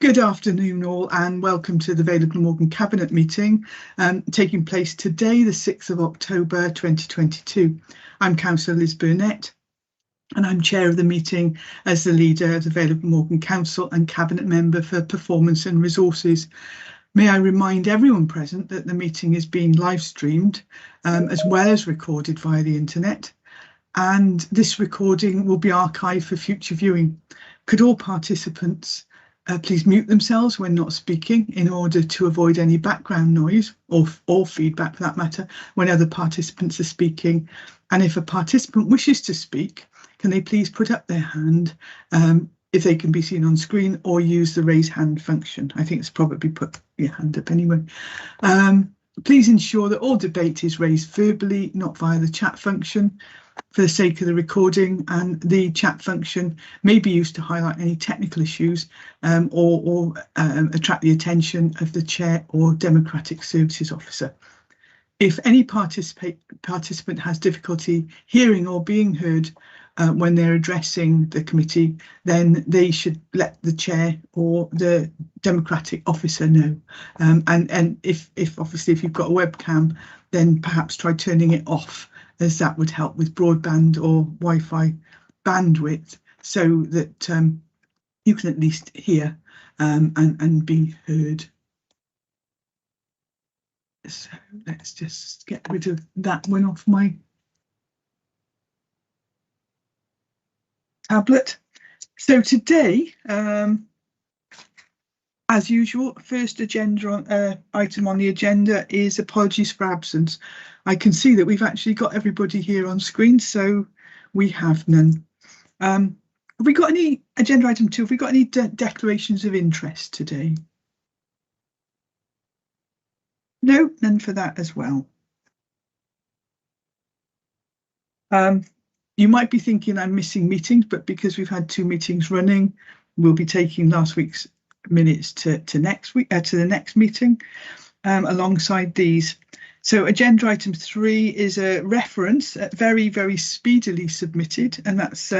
Good afternoon all, and welcome to the Vale of Glamorgan Cabinet meeting taking place today, the 6th of October 2022. I'm Councillor Liz Burnett and I'm chair of the meeting as the leader of the Vale of Glamorgan Council and Cabinet member for Performance and Resources. May I remind everyone present that the meeting is being live streamed as well as recorded via the internet, and this recording will be archived for future viewing. Could all participants please mute themselves when not speaking in order to avoid any background noise or feedback for that matter when other participants are speaking. And if a participant wishes to speak, can they please put up their hand if they can be seen on screen, or use the raise hand function. I think it's probably put your hand up anyway. Please ensure that all debate is raised verbally, not via the chat function, for the sake of the recording, and the chat function may be used to highlight any technical issues or attract the attention of the chair or Democratic Services Officer. If any participant has difficulty hearing or being heard when they're addressing the committee, then they should let the chair or the Democratic officer know. And if obviously if you've got a webcam, then perhaps try turning it off, as that would help with broadband or Wi-Fi bandwidth, so that you can at least hear and be heard. So let's just get rid of that one off my tablet. So today, as usual, first agenda item on the agenda is apologies for absence. I can see that we've actually got everybody here on screen, so we have none. Have we got any agenda item 2? Have we got any declarations of interest today? No, none for that as well. You might be thinking I'm missing meetings, but because we've had 2 meetings running, we'll be taking last week's minutes to next week to the next meeting alongside these. So agenda item 3 is a reference very speedily submitted, and that's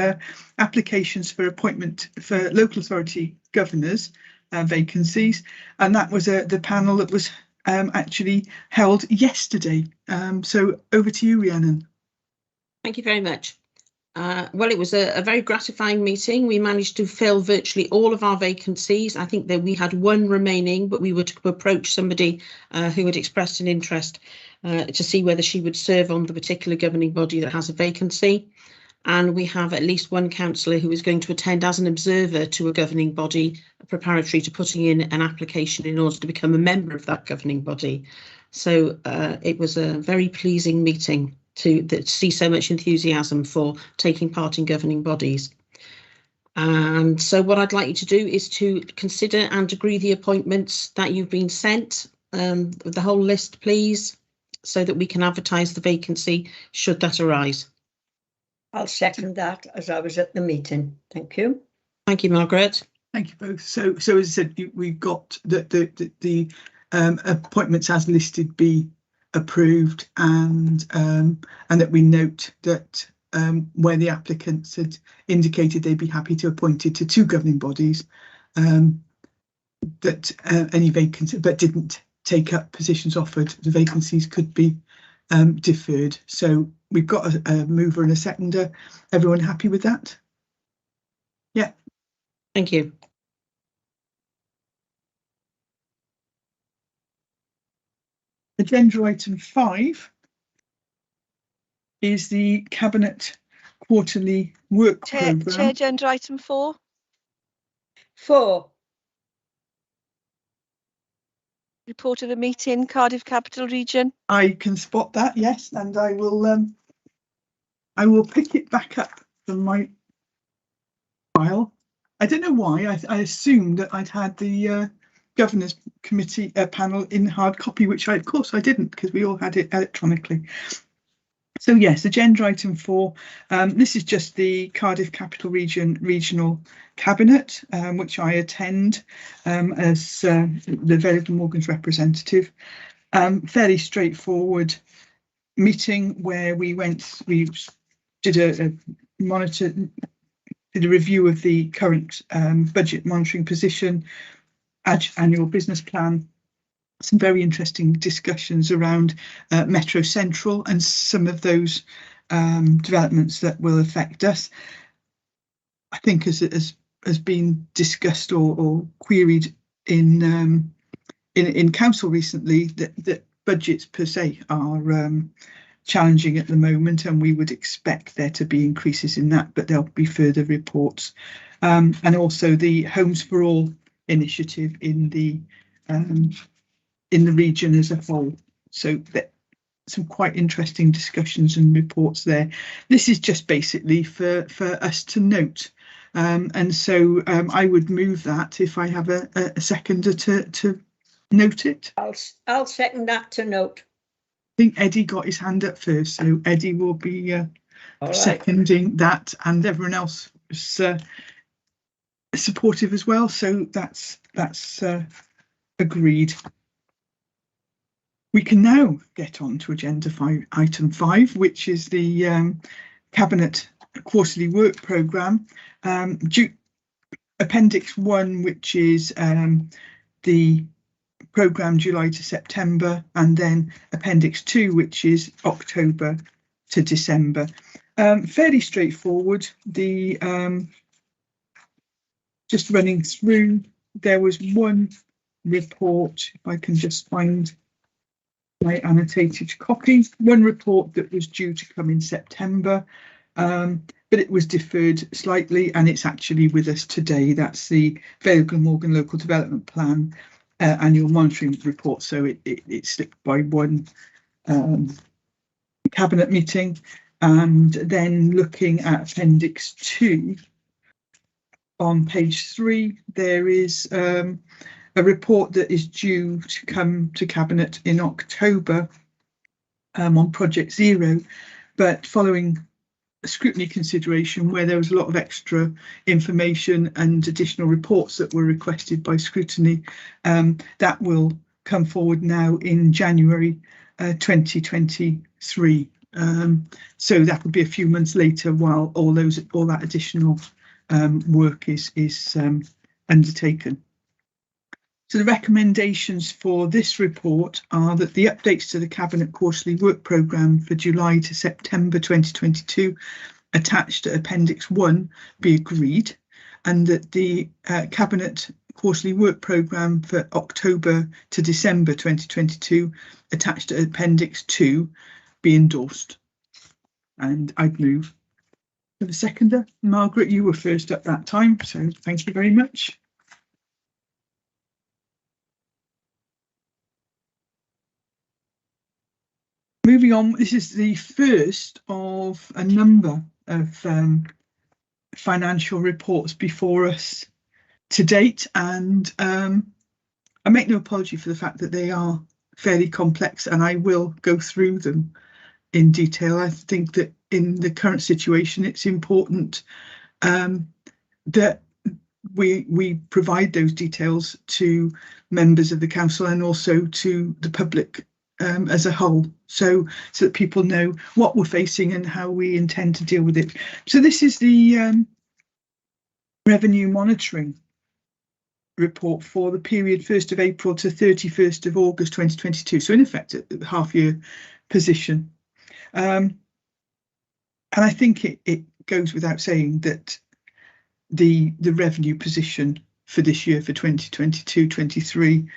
applications for appointment for local authority governors vacancies, and that was the panel that was actually held yesterday. So over to you, Rhiannon. Thank you very much. Well, it was a very gratifying meeting. We managed to fill virtually all of our vacancies. I think that we had 1 remaining, but we were to approach somebody who had expressed an interest to see whether she would serve on the particular governing body that has a vacancy. And we have at least 1 councillor who is going to attend as an observer to a governing body, preparatory to putting in an application in order to become a member of that governing body. So it was a very pleasing meeting to see so much enthusiasm for taking part in governing bodies. And so what I'd like you to do is to consider and agree the appointments that you've been sent, with the whole list, please, so that we can advertise the vacancy should that arise. I'll second that, as I was at the meeting. Thank you. Thank you, Margaret. Thank you both. So as I said, we got the appointments as listed be approved, and that we note that where the applicants had indicated they'd be happy to appoint it to 2 governing bodies, that any vacancy but didn't take up positions offered, the vacancies could be deferred. So we've got a mover and a seconder. Everyone happy with that? Yeah. Thank you. Agenda item 5 is the Cabinet Quarterly Work Programme. Chair, agenda item 4. 4. Report of the meeting, Cardiff Capital Region. I can spot that, yes, and I will pick it back up from my file. I don't know why. I assumed that I'd had the Governors Committee panel in hard copy, which of course I didn't, because we all had it electronically. So yes, agenda item 4. This is just the Cardiff Capital Region Regional Cabinet, which I attend as the Vale of Glamorgan's representative. Fairly straightforward meeting where we did a review of the current budget monitoring position. annual business plan, some very interesting discussions around Metro Central and some of those developments that will affect us. I think as has been discussed or queried in council recently, that budgets per se are challenging at the moment, and we would expect there to be increases in that, but there'll be further reports. And also the Homes for All initiative in the region as a whole. So that some quite interesting discussions and reports there. This is just basically for us to note. And so I would move that if I have a seconder to note it. I'll second that to note. I think Eddie got his hand up first, so Eddie will be seconding that, and everyone else is supportive as well. So that's agreed. We can now get on to agenda item 5, which is the Cabinet Quarterly Work Programme. Appendix 1, which is the programme July to September, and then Appendix 2, which is October to December. Fairly straightforward. The just running through, there was one report, if I can just find my annotated copy, one report that was due to come in September, but it was deferred slightly, and it's actually with us today. That's the Vale of Glamorgan Local Development Plan annual monitoring report. So it slipped by one cabinet meeting. And then looking at Appendix 2, on page 3, there is a report that is due to come to Cabinet in October on Project Zero, but following a scrutiny consideration where there was a lot of extra information and additional reports that were requested by scrutiny, that will come forward now in January 2023. So that will be a few months later while all that additional work is undertaken. So the recommendations for this report are that the updates to the Cabinet Quarterly Work Programme for July to September 2022 attached to Appendix 1 be agreed, and that the Cabinet Quarterly Work Programme for October to December 2022 attached to Appendix 2 be endorsed. And I'd move. For the seconder, Margaret, you were first at that time, so thank you very much. Moving on, this is the first of a number of financial reports before us to date, and I make no apology for the fact that they are fairly complex, and I will go through them in detail. I think that in the current situation, it's important that we provide those details to members of the council and also to the public as a whole, so that people know what we're facing and how we intend to deal with it. So this is the revenue monitoring report for the period 1st of April to 31st of August 2022. So in effect, a half-year position. And I think it goes without saying that the revenue position for this year, for 2022-23,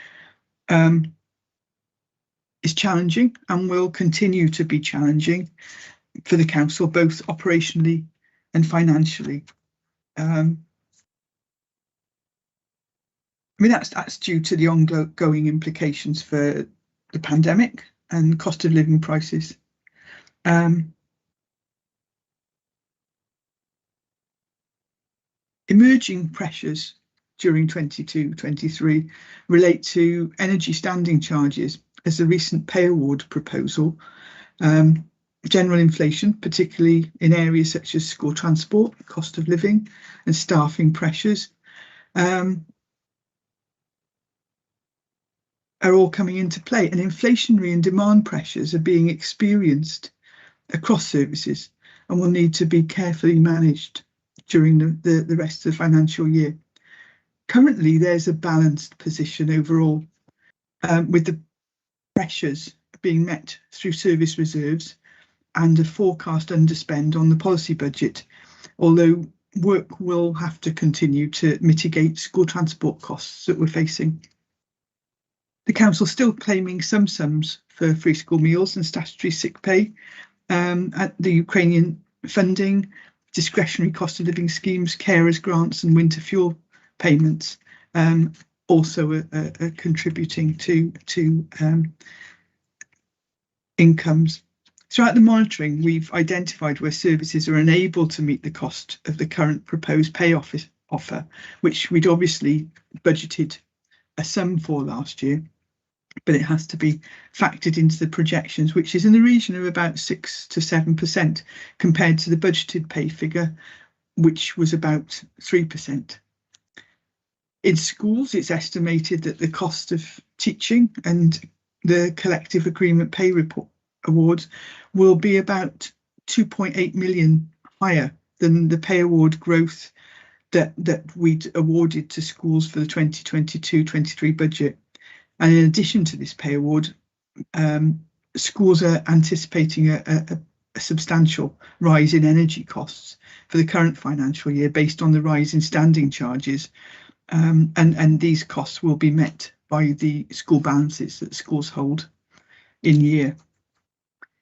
is challenging and will continue to be challenging for the council, both operationally and financially. I mean, that's due to the ongoing implications for the pandemic and cost of living prices. Emerging pressures during 22-23 relate to energy standing charges as the recent pay award proposal, general inflation, particularly in areas such as school transport, cost of living and staffing pressures, are all coming into play, and inflationary and demand pressures are being experienced across services and will need to be carefully managed during the rest of the financial year. Currently, there's a balanced position overall, with the pressures being met through service reserves and a forecast underspend on the policy budget, although work will have to continue to mitigate school transport costs that we're facing. The council still claiming some sums for free school meals and statutory sick pay, at the Ukrainian funding, discretionary cost of living schemes, carers grants and winter fuel payments, also are contributing to incomes. Throughout the monitoring, we've identified where services are unable to meet the cost of the current proposed pay offer, which we'd obviously budgeted a sum for last year, but it has to be factored into the projections, which is in the region of about 6 to 7% compared to the budgeted pay figure, which was about 3%. In schools, it's estimated that the cost of teaching and the collective agreement pay report awards will be about 2.8 million higher than the pay award growth that we'd awarded to schools for the 2022-23 budget. And in addition to this pay award, schools are anticipating a substantial rise in energy costs for the current financial year based on the rise in standing charges, and these costs will be met by the school balances that schools hold in year.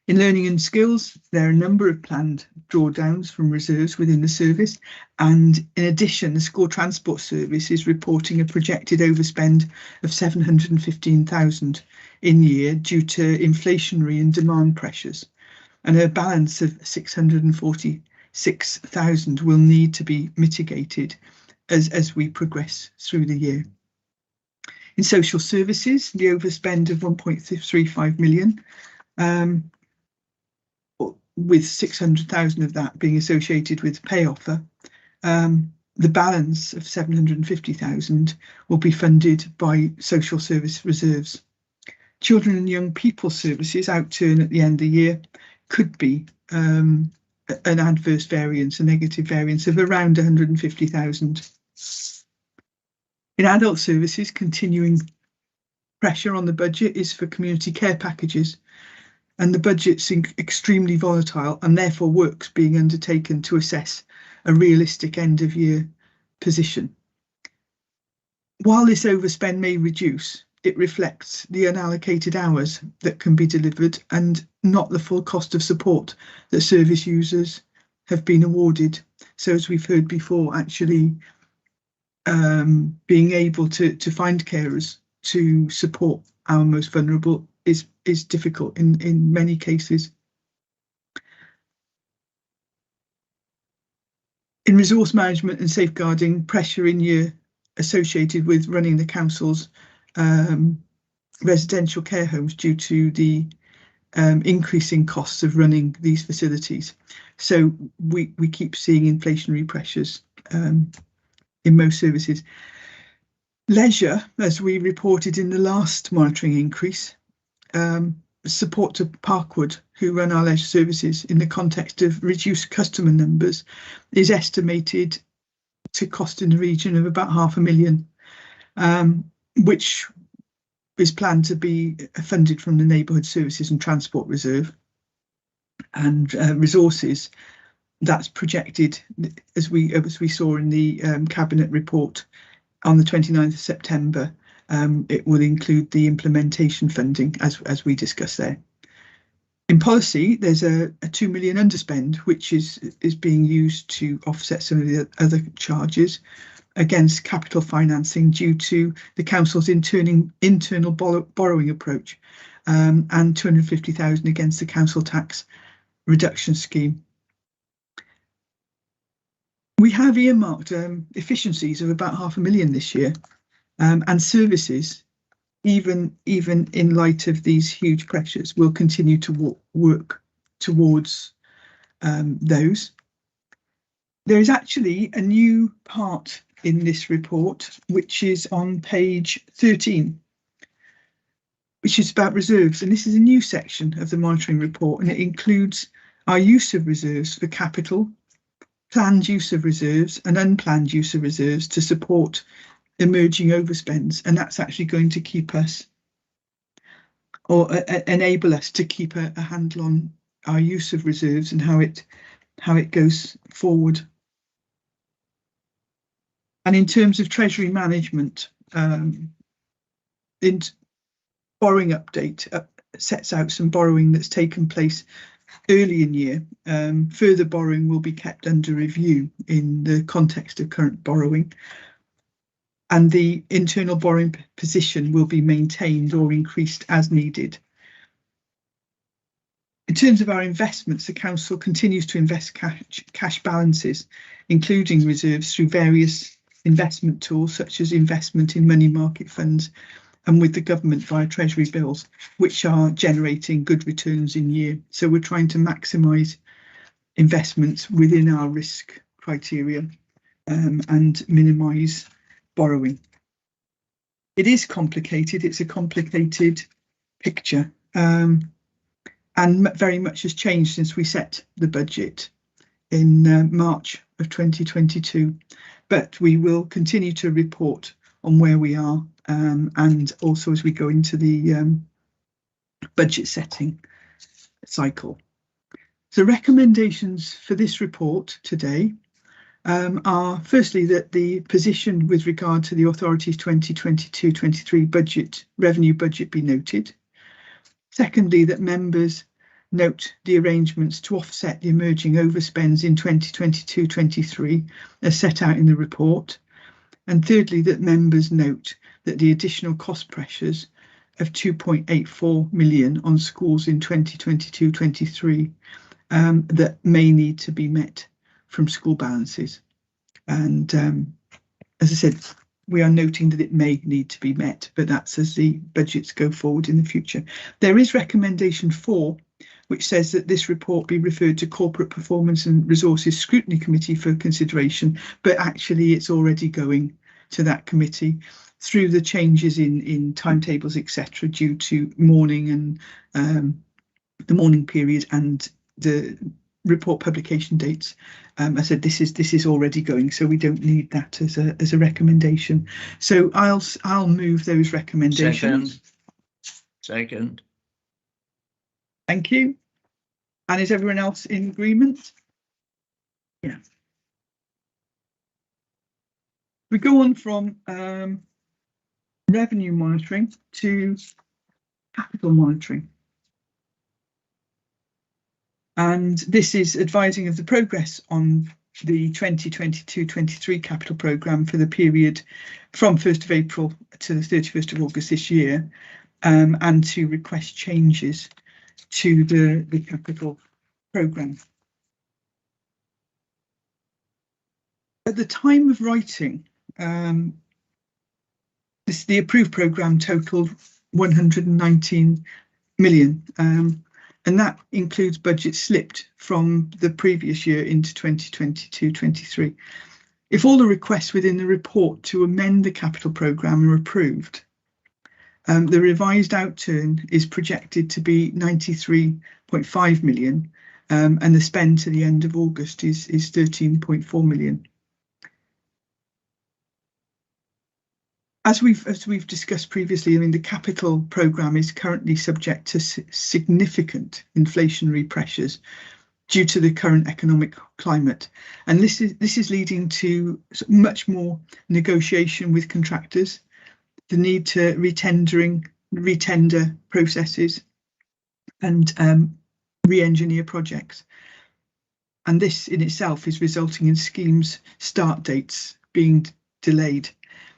In learning and skills, there are a number of planned drawdowns from reserves within the service, and in addition, the school transport service is reporting a projected overspend of 715,000 in year due to inflationary and demand pressures, and a balance of 646,000 will need to be mitigated as we progress through the year. In social services, the overspend of 1.35 million, with 600,000 of that being associated with pay offer. The balance of 750,000 will be funded by social service reserves. Children and young people services outturn at the end of the year could be an adverse variance, a negative variance of around 150,000. In adult services, continuing pressure on the budget is for community care packages, and the budget's extremely volatile, and therefore work's being undertaken to assess a realistic end of year position. While this overspend may reduce, it reflects the unallocated hours that can be delivered and not the full cost of support that service users have been awarded. So as we've heard before, actually being able to find carers to support our most vulnerable is difficult in many cases. In resource management and safeguarding, pressure in year associated with running the council's residential care homes due to the increasing costs of running these facilities. So we keep seeing inflationary pressures in most services. Leisure, as we reported in the last monitoring increase, support to Parkwood, who run our leisure services in the context of reduced customer numbers, is estimated to cost in the region of about $500,000, which is planned to be funded from the Neighbourhood Services and Transport Reserve. And resources, that's projected, as we saw in the Cabinet report on the 29th of September, it will include the implementation funding as we discussed there. In policy, there's a 2 million underspend, which is being used to offset some of the other charges against capital financing due to the council's internal borrowing approach, and 250,000 against the council tax reduction scheme. We have earmarked efficiencies of about $500,000 this year, and services, even in light of these huge pressures, will continue to work towards those. There is actually a new part in this report, which is on page 13, which is about reserves, and this is a new section of the monitoring report, and it includes our use of reserves for capital, planned use of reserves and unplanned use of reserves to support emerging overspends, and that's actually going to keep us, or enable us to keep a handle on our use of reserves and how it goes forward. And in terms of treasury management, in borrowing update sets out some borrowing that's taken place early in year. Further borrowing will be kept under review in the context of current borrowing, and the internal borrowing position will be maintained or increased as needed. In terms of our investments, the council continues to invest cash balances, including reserves, through various investment tools such as investment in money market funds and with the government via treasury bills, which are generating good returns in year. So we're trying to maximise investments within our risk criteria and minimise borrowing. It is complicated. It's a complicated picture, and very much has changed since we set the budget in March of 2022. But we will continue to report on where we are, and also as we go into the budget setting cycle. So recommendations for this report today are firstly that the position with regard to the authority's 2022-23 revenue budget be noted. Secondly, that members note the arrangements to offset the emerging overspends in 2022-23 as set out in the report. And thirdly, that members note that the additional cost pressures of 2.84 million on schools in 2022-23 that may need to be met from school balances. And as I said, we are noting that it may need to be met, but that's as the budgets go forward in the future. There is recommendation 4, which says that this report be referred to Corporate Performance and Resources Scrutiny Committee for consideration, but actually it's already going to that committee through the changes in timetables, etc., due to mourning and the mourning period and the report publication dates. I said this is already going, so we don't need that as a recommendation. So I'll move those recommendations. Second. Thank you. And is everyone else in agreement? Yeah. We go on from revenue monitoring to capital monitoring. And this is advising of the progress on the 2022-23 capital programme for the period from 1st of April to the 31st of August this year, and to request changes to the capital programme. At the time of writing, the approved programme totaled 119 million, and that includes budgets slipped from the previous year into 2022-23. If all the requests within the report to amend the capital programme are approved, the revised outturn is projected to be 93.5 million, and the spend to the end of August is 13.4 million. As we've discussed previously, I mean, the capital programme is currently subject to significant inflationary pressures due to the current economic climate, and this is leading to much more negotiation with contractors, the need to retender processes, and re-engineer projects. And this in itself is resulting in schemes start dates being delayed.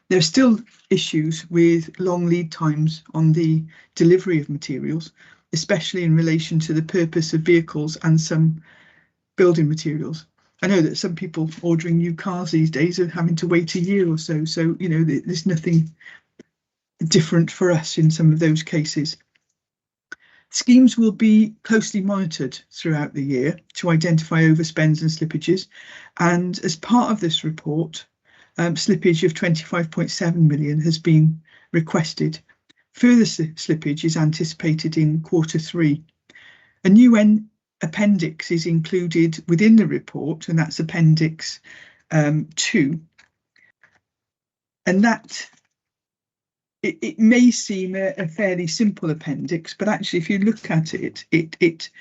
There are still issues with long lead times on the delivery of materials, especially in relation to the purpose of vehicles and some building materials. I know that some people ordering new cars these days are having to wait a year or so. So, you know, there's nothing different for us in some of those cases. Schemes will be closely monitored throughout the year to identify overspends and slippages. And as part of this report, slippage of 25.7 million has been requested. Further slippage is anticipated in Q3. A new appendix is included within the report, and that's Appendix 2. And that it may seem a fairly simple appendix, but actually, if you look at it, it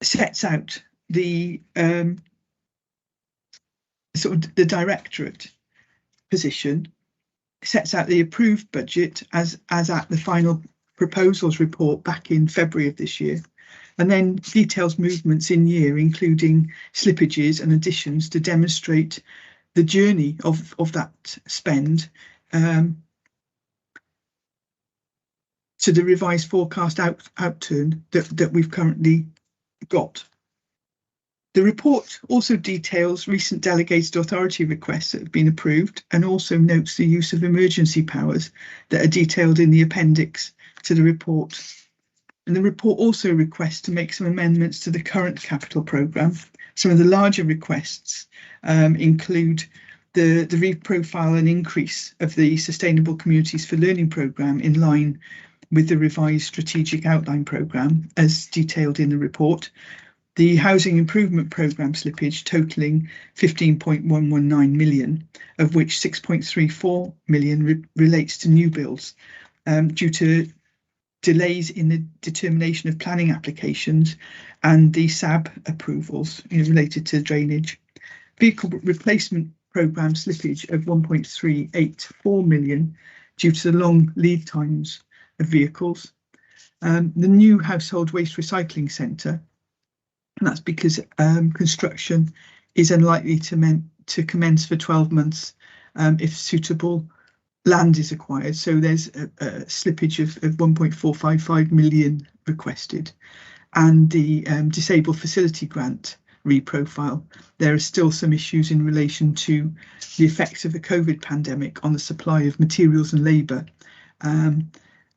sets out the sort of the directorate position, sets out the approved budget as at the final proposals report back in February of this year, and then details movements in year, including slippages and additions to demonstrate the journey of that spend to the revised forecast outturn that we've currently got. The report also details recent delegated authority requests that have been approved, and also notes the use of emergency powers that are detailed in the appendix to the report. And the report also requests to make some amendments to the current capital programme. Some of the larger requests include the reprofile and increase of the Sustainable Communities for Learning programme in line with the revised strategic outline programme as detailed in the report. The housing improvement programme slippage totalling 15.119 million, of which 6.34 million relates to new builds due to delays in the determination of planning applications and the SAB approvals related to drainage. Vehicle replacement programme slippage of 1.384 million due to the long lead times of vehicles. The new household waste recycling centre, and that's because construction is unlikely to commence for 12 months if suitable land is acquired. So there's a slippage of 1.455 million requested. And the disabled facility grant reprofile, there are still some issues in relation to the effects of the COVID pandemic on the supply of materials and labour, and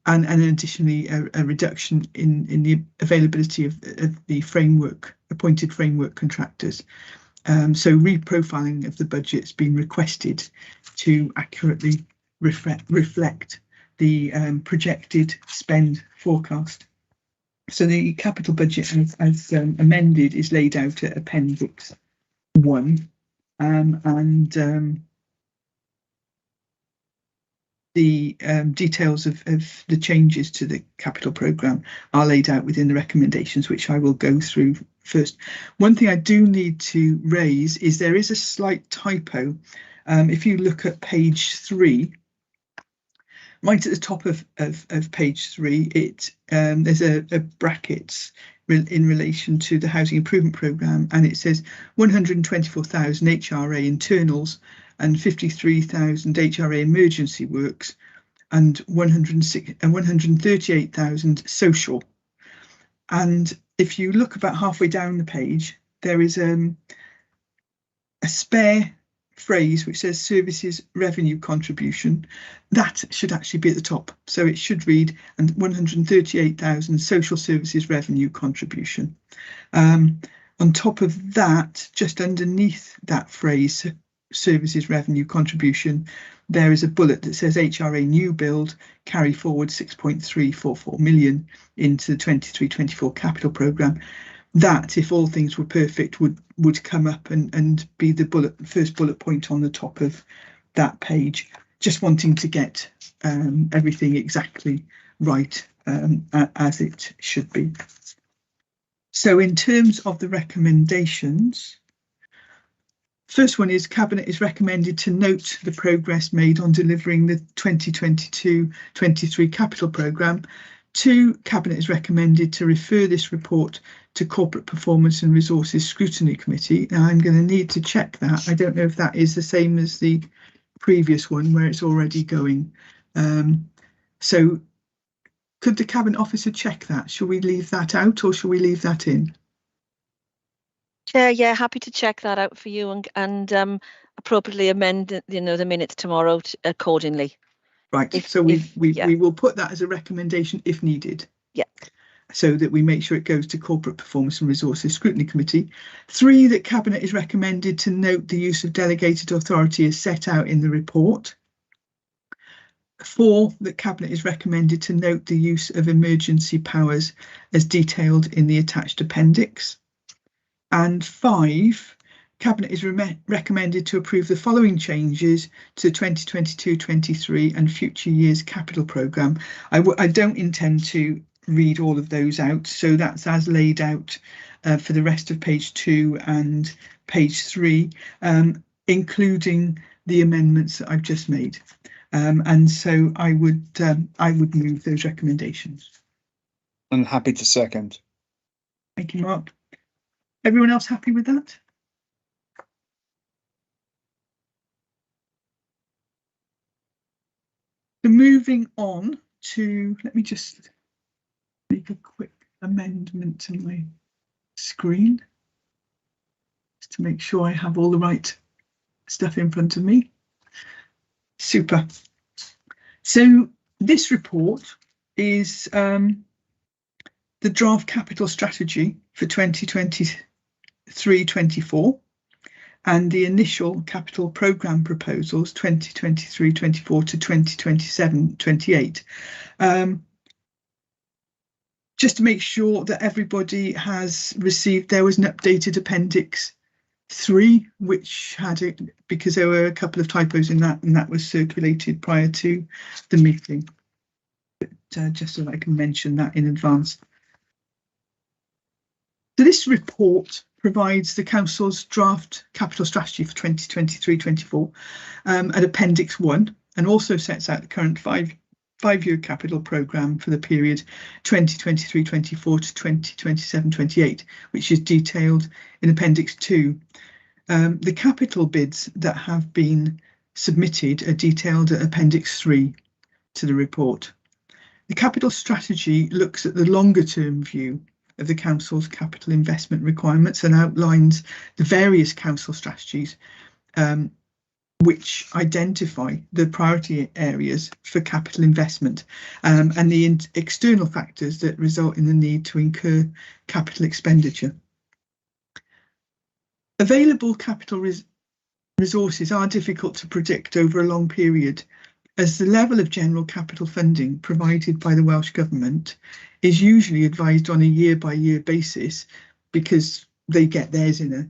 additionally a reduction in the availability of the appointed framework contractors. So reprofiling of the budget has been requested to accurately reflect the projected spend forecast. So the capital budget as amended is laid out at Appendix 1, and the details of the changes to the capital programme are laid out within the recommendations, which I will go through first. One thing I do need to raise is there is a slight typo. If you look at page 3, right at the top of page 3, there's a brackets in relation to the housing improvement programme, and it says 124,000 HRA internals and 53,000 HRA emergency works and 138,000 social. And if you look about halfway down the page, there is a spare phrase which says services revenue contribution. That should actually be at the top. So it should read and 138,000 social services revenue contribution. On top of that, just underneath that phrase, services revenue contribution, there is a bullet that says HRA new build carry forward 6.344 million into the 23-24 capital programme. That, if all things were perfect, would come up and be the first bullet point on the top of that page. Just wanting to get everything exactly right as it should be. So in terms of the recommendations, first one is Cabinet is recommended to note the progress made on delivering the 2022-23 capital programme. 2, Cabinet is recommended to refer this report to Corporate Performance and Resources Scrutiny Committee. Now I'm going to need to check that. I don't know if that is the same as the previous one where it's already going. So could the Cabinet Officer check that? Shall we leave that out or shall we leave that in? Chair, yeah, happy to check that out for you and appropriately amend the minutes tomorrow accordingly. Right, so we will put that as a recommendation if needed. Yeah. So that we make sure it goes to Corporate Performance and Resources Scrutiny Committee. 3, that Cabinet is recommended to note the use of delegated authority as set out in the report. 4, that Cabinet is recommended to note the use of emergency powers as detailed in the attached appendix. And 5, Cabinet is recommended to approve the following changes to 2022-23 and future years capital programme. I don't intend to read all of those out, so that's as laid out for the rest of page 2 and page 3, including the amendments that I've just made. And so I would move those recommendations. I'm happy to second. Thank you, Mark. Everyone else happy with that? So moving on to, let me just make a quick amendment to my screen just to make sure I have all the right stuff in front of me. Super. So this report is the draft capital strategy for 2023-24 and the initial capital programme proposals 2023-24 to 2027-28. Just to make sure that everybody has received, there was an updated Appendix 3, which had it because there were a couple of typos in that, and that was circulated prior to the meeting. But just so I can mention that in advance. So this report provides the Council's draft capital strategy for 2023-24 at Appendix 1, and also sets out the current five-year capital programme for the period 2023-24 to 2027-28, which is detailed in Appendix 2. The capital bids that have been submitted are detailed at Appendix 3 to the report. The capital strategy looks at the longer-term view of the Council's capital investment requirements and outlines the various Council strategies which identify the priority areas for capital investment and the external factors that result in the need to incur capital expenditure. Available capital resources are difficult to predict over a long period, as the level of general capital funding provided by the Welsh Government is usually advised on a year-by-year basis, because they get theirs in a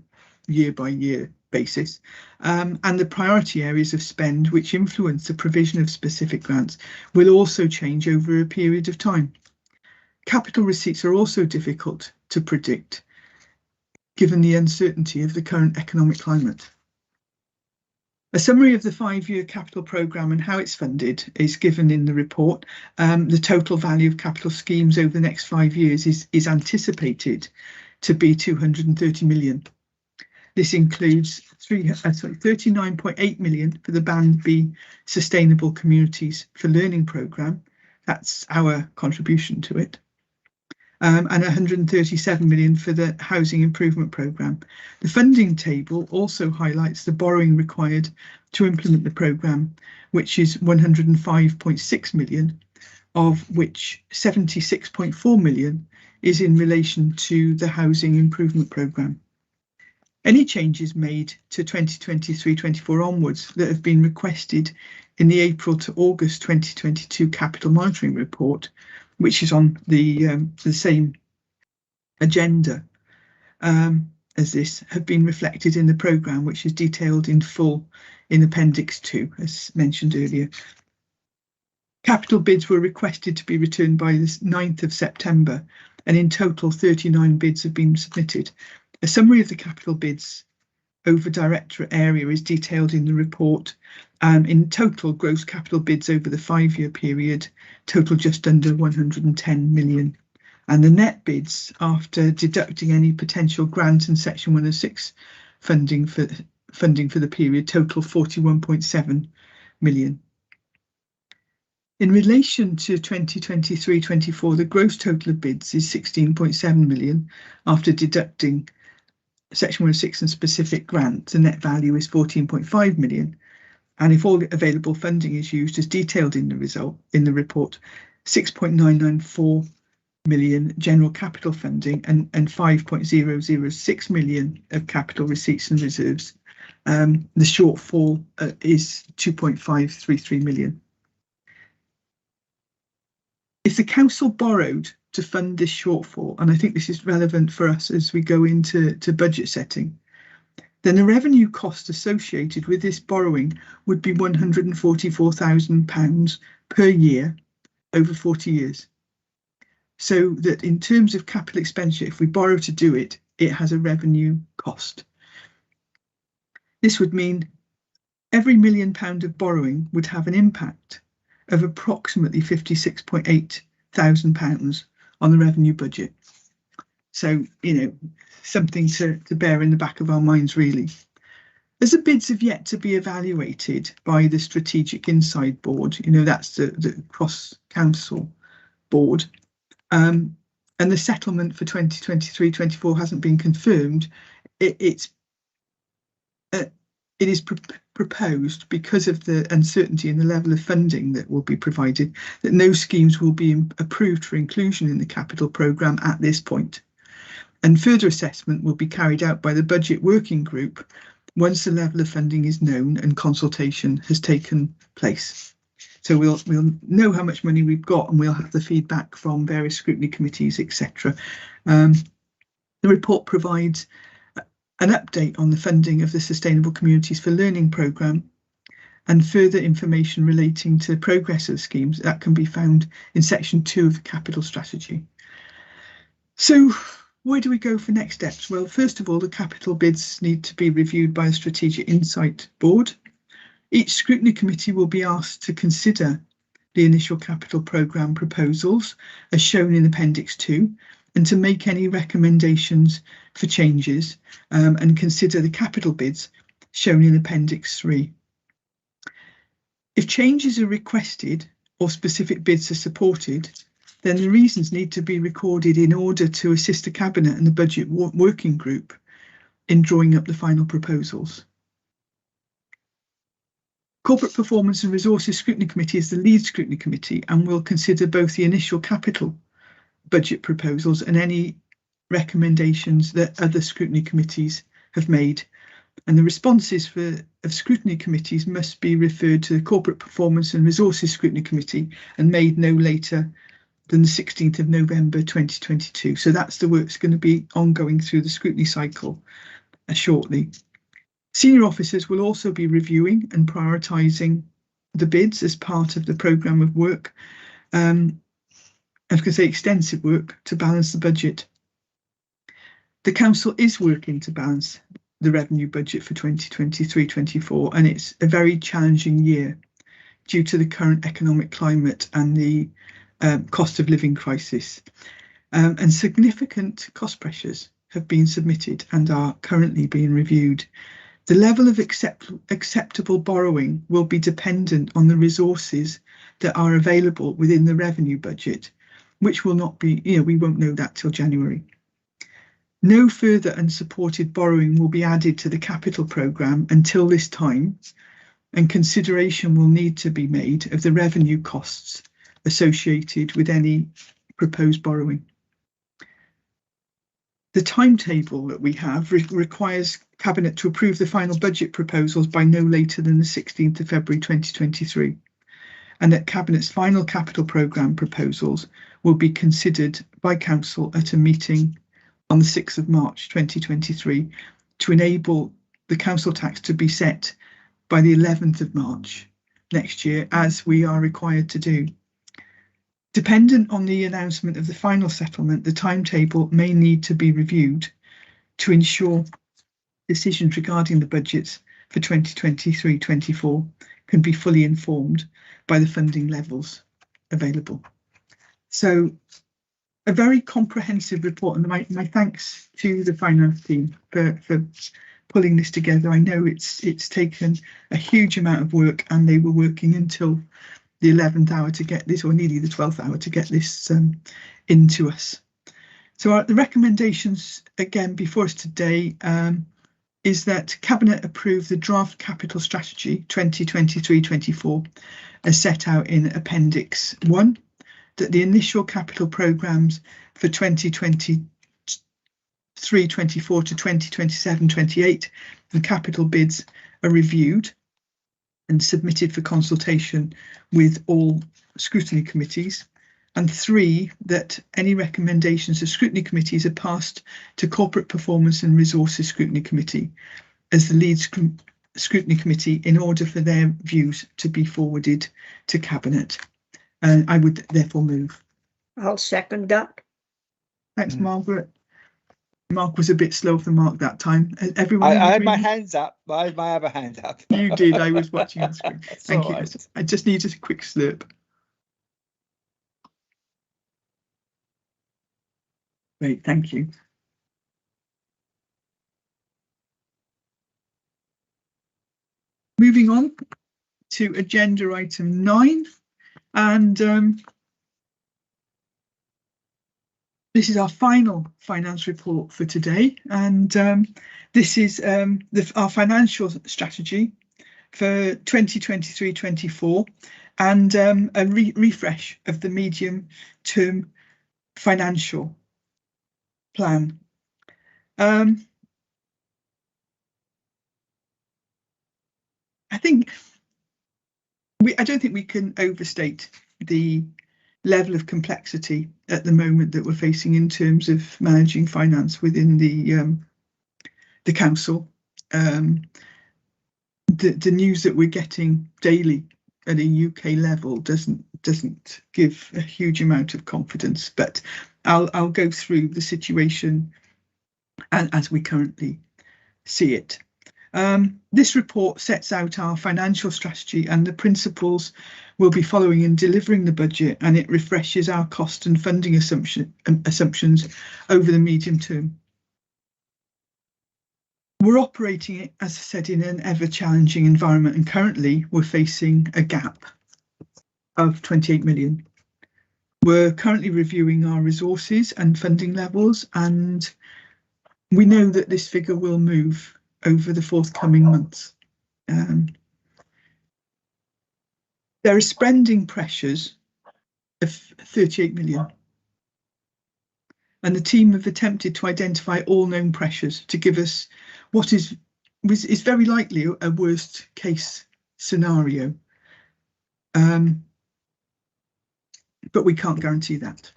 year-by-year basis, and the priority areas of spend which influence the provision of specific grants will also change over a period of time. Capital receipts are also difficult to predict, given the uncertainty of the current economic climate. A summary of the five-year capital programme and how it's funded is given in the report. The total value of capital schemes over the next 5 years is anticipated to be 230 million. This includes 39.8 million for the Band B Sustainable Communities for Learning programme. That's our contribution to it. And 137 million for the Housing Improvement Programme. The funding table also highlights the borrowing required to implement the programme, which is 105.6 million, of which 76.4 million is in relation to the Housing Improvement Programme. Any changes made to 2023-24 onwards that have been requested in the April to August 2022 Capital Monitoring Report, which is on the same agenda as this, have been reflected in the programme, which is detailed in full in Appendix 2, as mentioned earlier. Capital bids were requested to be returned by the 9th of September, and in total 39 bids have been submitted. A summary of the capital bids over directorate area is detailed in the report. In total, gross capital bids over the 5-year period total just under 110 million. And the net bids, after deducting any potential grant and Section 106 funding for the period, total 41.7 million. In relation to 2023-24, the gross total of bids is 16.7 million after deducting Section 106 and specific grants. The net value is 14.5 million. And if all available funding is used as detailed in the report, 6.994 million general capital funding and 5.006 million of capital receipts and reserves. The shortfall is 2.533 million. If the council borrowed to fund this shortfall, and I think this is relevant for us as we go into budget setting, then the revenue cost associated with this borrowing would be £144,000 per year over 40 years. So that in terms of capital expenditure, if we borrow to do it, it has a revenue cost. This would mean every £1 million of borrowing would have an impact of approximately £56,800 on the revenue budget. So, you know, something to bear in the back of our minds, really. As the bids have yet to be evaluated by the Strategic Insight Board, you know, that's the cross-council board, and the settlement for 2023-24 hasn't been confirmed, it is proposed, because of the uncertainty in the level of funding that will be provided, that no schemes will be approved for inclusion in the capital programme at this point. And further assessment will be carried out by the Budget Working Group once the level of funding is known and consultation has taken place. So we'll know how much money we've got, and we'll have the feedback from various scrutiny committees, etc. The report provides an update on the funding of the Sustainable Communities for Learning programme and further information relating to progress of the schemes that can be found in section 2 of the capital strategy. So where do we go for next steps? Well, first of all, the capital bids need to be reviewed by the Strategic Insight Board. Each scrutiny committee will be asked to consider the initial capital programme proposals as shown in Appendix 2 and to make any recommendations for changes and consider the capital bids shown in Appendix 3. If changes are requested or specific bids are supported, then the reasons need to be recorded in order to assist the Cabinet and the Budget Working Group in drawing up the final proposals. Corporate Performance and Resources Scrutiny Committee is the lead scrutiny committee and will consider both the initial capital budget proposals and any recommendations that other scrutiny committees have made. And the responses of scrutiny committees must be referred to the Corporate Performance and Resources Scrutiny Committee and made no later than the 16th of November 2022. So that's the work that's going to be ongoing through the scrutiny cycle shortly. Senior officers will also be reviewing and prioritising the bids as part of the programme of work. I was going to say extensive work to balance the budget. The Council is working to balance the revenue budget for 2023-24, and it's a very challenging year due to the current economic climate and the cost of living crisis. And significant cost pressures have been submitted and are currently being reviewed. The level of acceptable borrowing will be dependent on the resources that are available within the revenue budget, which will not be, we won't know that till January. No further unsupported borrowing will be added to the capital programme until this time, and consideration will need to be made of the revenue costs associated with any proposed borrowing. The timetable that we have requires Cabinet to approve the final budget proposals by no later than the 16th of February 2023, and that Cabinet's final capital programme proposals will be considered by Council at a meeting on the 6th of March 2023 to enable the Council tax to be set by the 11th of March next year, as we are required to do. Dependent on the announcement of the final settlement, the timetable may need to be reviewed to ensure decisions regarding the budgets for 2023-24 can be fully informed by the funding levels available. So a very comprehensive report, and my thanks to the finance team for pulling this together. I know it's taken a huge amount of work, and they were working until the 11th hour to get this, or nearly the 12th hour to get this into us. So the recommendations again before us today is that Cabinet approve the draft capital strategy 2023-24 as set out in Appendix 1, that the initial capital programmes for 2023-24 to 2027-28 and capital bids are reviewed and submitted for consultation with all scrutiny committees. And 3, that any recommendations of scrutiny committees are passed to Corporate Performance and Resources Scrutiny Committee, as the lead scrutiny committee in order for their views to be forwarded to Cabinet. And I would therefore move. I'll second that. Thanks, Margaret. Mark was a bit slow for Mark that time. Everyone in I had my agreement? hands up. I had my other hand up. You did. I was watching the screen. That's Thank all you. right. I just needed a quick slurp. Great, thank you. Moving on to agenda item 9, and this is our final finance report for today, and this is our financial strategy for 2023-24 and a refresh of the medium-term financial plan. I don't think we can overstate the level of complexity at the moment that we're facing in terms of managing finance within the council. The news that we're getting daily at a UK level doesn't give a huge amount of confidence, but I'll go through the situation as we currently see it. This report sets out our financial strategy and the principles we'll be following in delivering the budget, and it refreshes our cost and funding assumptions over the medium term. We're operating, as I said, in an ever-challenging environment, and currently we're facing a gap of 28 million. We're currently reviewing our resources and funding levels, and we know that this figure will move over the forthcoming months. There are spending pressures of 38 million. And the team have attempted to identify all known pressures to give us what is very likely a worst case scenario. But we can't guarantee that.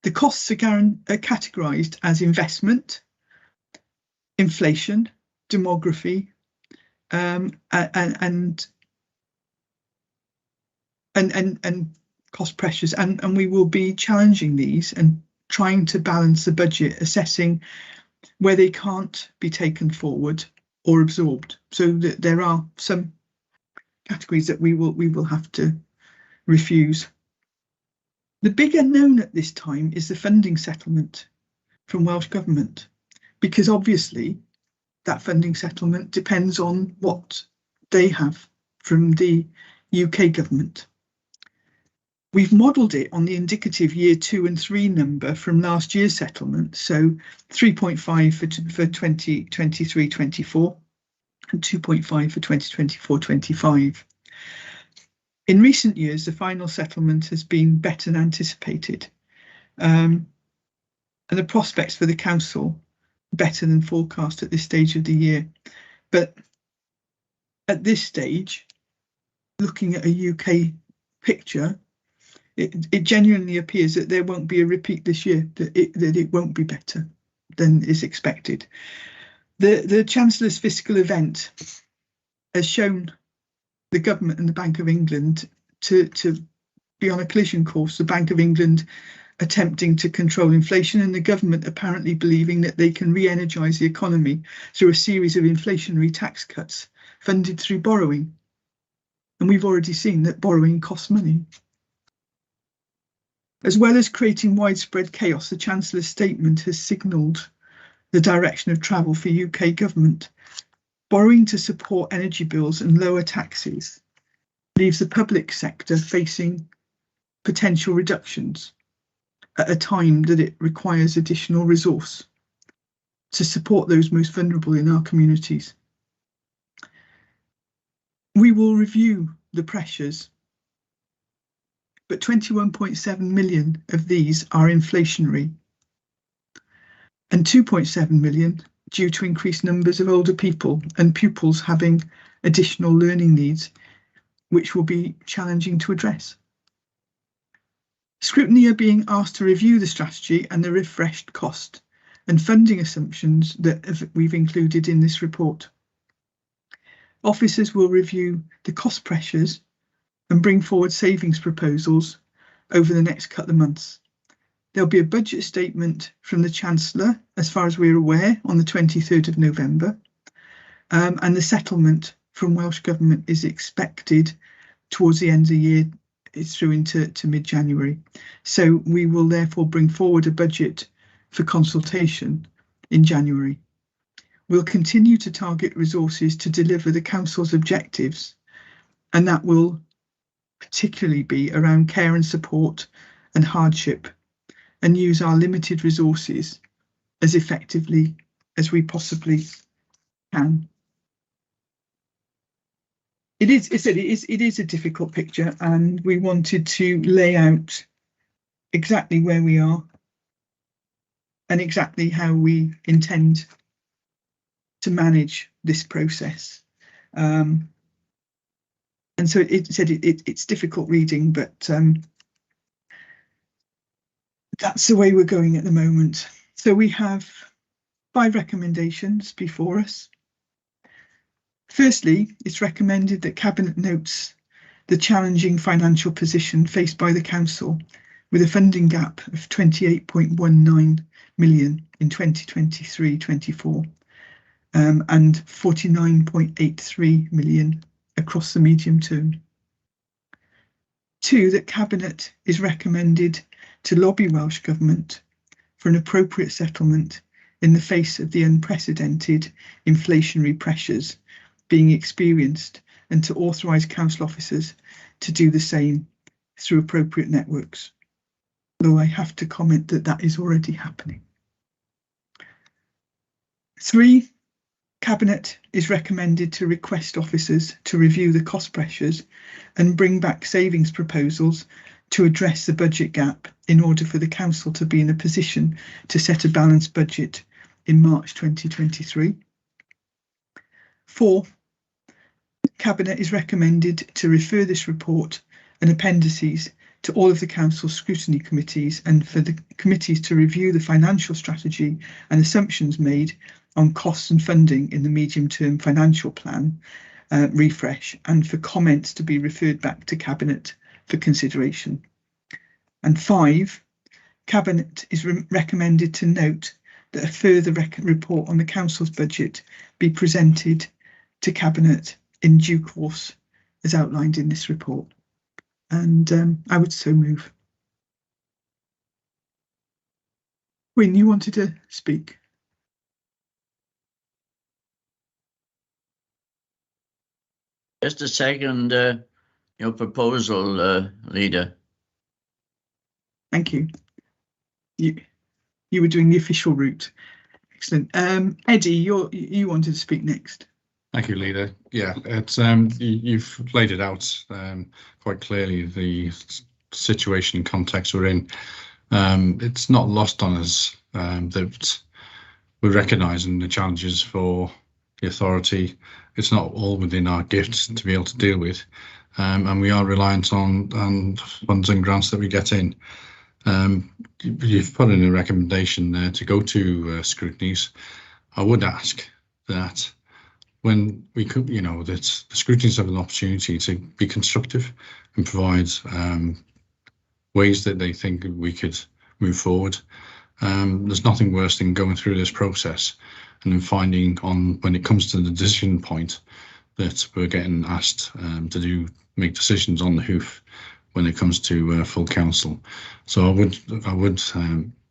The costs are categorised as investment, inflation, demography, and cost pressures, and we will be challenging these and trying to balance the budget, assessing where they can't be taken forward or absorbed. So that there are some categories that we will have to refuse. The big unknown at this time is the funding settlement from Welsh Government, because obviously that funding settlement depends on what they have from the UK government. We've modelled it on the indicative year 2 and 3 number from last year's settlement, so 3.5 for 2023-24 and 2.5 for 2024-25. In recent years, the final settlement has been better than anticipated, and the prospects for the council better than forecast at this stage of the year. But at this stage, looking at a UK picture, it genuinely appears that there won't be a repeat this year, that it won't be better than is expected. The Chancellor's fiscal event has shown the government and the Bank of England to be on a collision course. The Bank of England attempting to control inflation, and the government apparently believing that they can re-energise the economy through a series of inflationary tax cuts funded through borrowing. And we've already seen that borrowing costs money. As well as creating widespread chaos, the Chancellor's statement has signalled the direction of travel for UK government. Borrowing to support energy bills and lower taxes leaves the public sector facing potential reductions at a time that it requires additional resource to support those most vulnerable in our communities. We will review the pressures, but 21.7 million of these are inflationary and 2.7 million due to increased numbers of older people and pupils having additional learning needs, which will be challenging to address. Scrutiny are being asked to review the strategy and the refreshed cost and funding assumptions that we've included in this report. Officers will review the cost pressures and bring forward savings proposals over the next couple of months. There'll be a budget statement from the Chancellor, as far as we're aware, on the 23rd of November, and the settlement from Welsh Government is expected towards the end of the year. It's through into mid-January. So we will therefore bring forward a budget for consultation in January. We'll continue to target resources to deliver the Council's objectives, and that will particularly be around care and support and hardship, and use our limited resources as effectively as we possibly can. It is a difficult picture, and we wanted to lay out exactly where we are and exactly how we intend to manage this process. And so it's difficult reading, but that's the way we're going at the moment. So we have 5 recommendations before us. Firstly, it's recommended that Cabinet notes the challenging financial position faced by the Council, with a funding gap of 28.19 million in 2023-24 and 49.83 million across the medium term. 2, that Cabinet is recommended to lobby Welsh Government for an appropriate settlement in the face of the unprecedented inflationary pressures being experienced, and to authorise council officers to do the same through appropriate networks. Though I have to comment that that is already happening. 3, Cabinet is recommended to request officers to review the cost pressures and bring back savings proposals to address the budget gap in order for the Council to be in a position to set a balanced budget in March 2023. 4, Cabinet is recommended to refer this report and appendices to all of the Council's scrutiny committees, and for the committees to review the financial strategy and assumptions made on costs and funding in the medium-term financial plan refresh, and for comments to be referred back to Cabinet for consideration. And 5, Cabinet is recommended to note that a further report on the Council's budget be presented to Cabinet in due course, as outlined in this report. And I would so move. Wyn, you wanted to speak? Just a second, your proposal, Leader. Thank you. You were doing the official route. Excellent. Eddie, you wanted to speak next. Thank you, Leader. Yeah, it's you've laid it out quite clearly, the situation and context we're in. It's not lost on us that we're recognising the challenges for the authority. It's not all within our gift to be able to deal with, and we are reliant on funds and grants that we get in. You've put in a recommendation there to go to scrutinies. I would ask that when we could, that the scrutinies have an opportunity to be constructive and provide ways that they think we could move forward. There's nothing worse than going through this process and then finding when it comes to the decision point that we're getting asked to make decisions on the hoof when it comes to full council. So I would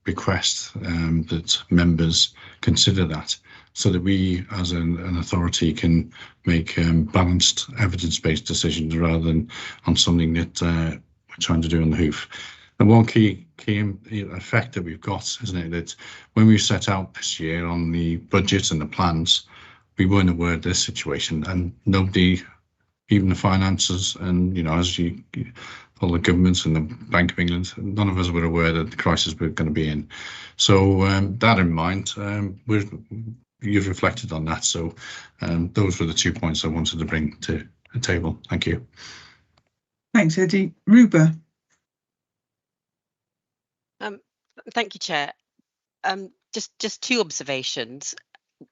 request that members consider that, so that we as an authority can make balanced evidence-based decisions rather than on something that we're trying to do on the hoof. And one key effect that we've got, isn't it, that when we set out this year on the budget and the plans, we weren't aware of this situation, and nobody, even the finances and, all the governments and the Bank of England, none of us were aware that the crisis we're going to be in. So that in mind, you've reflected on that. So those were the 2 points I wanted to bring to the table. Thank you. Thanks, Eddie. Ruba. Thank you, Chair. just two observations.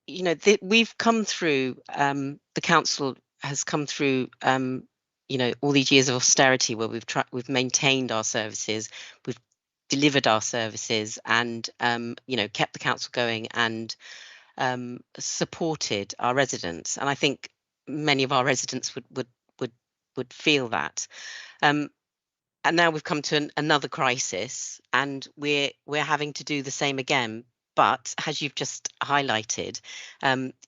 You know, we've come through, the council has come through, you know, all these years of austerity where we've maintained our services, we've delivered our services, and you know, kept the council going and supported our residents. And I think many of our residents would feel that. And now we've come to another crisis, and we're having to do the same again. But as you've just highlighted,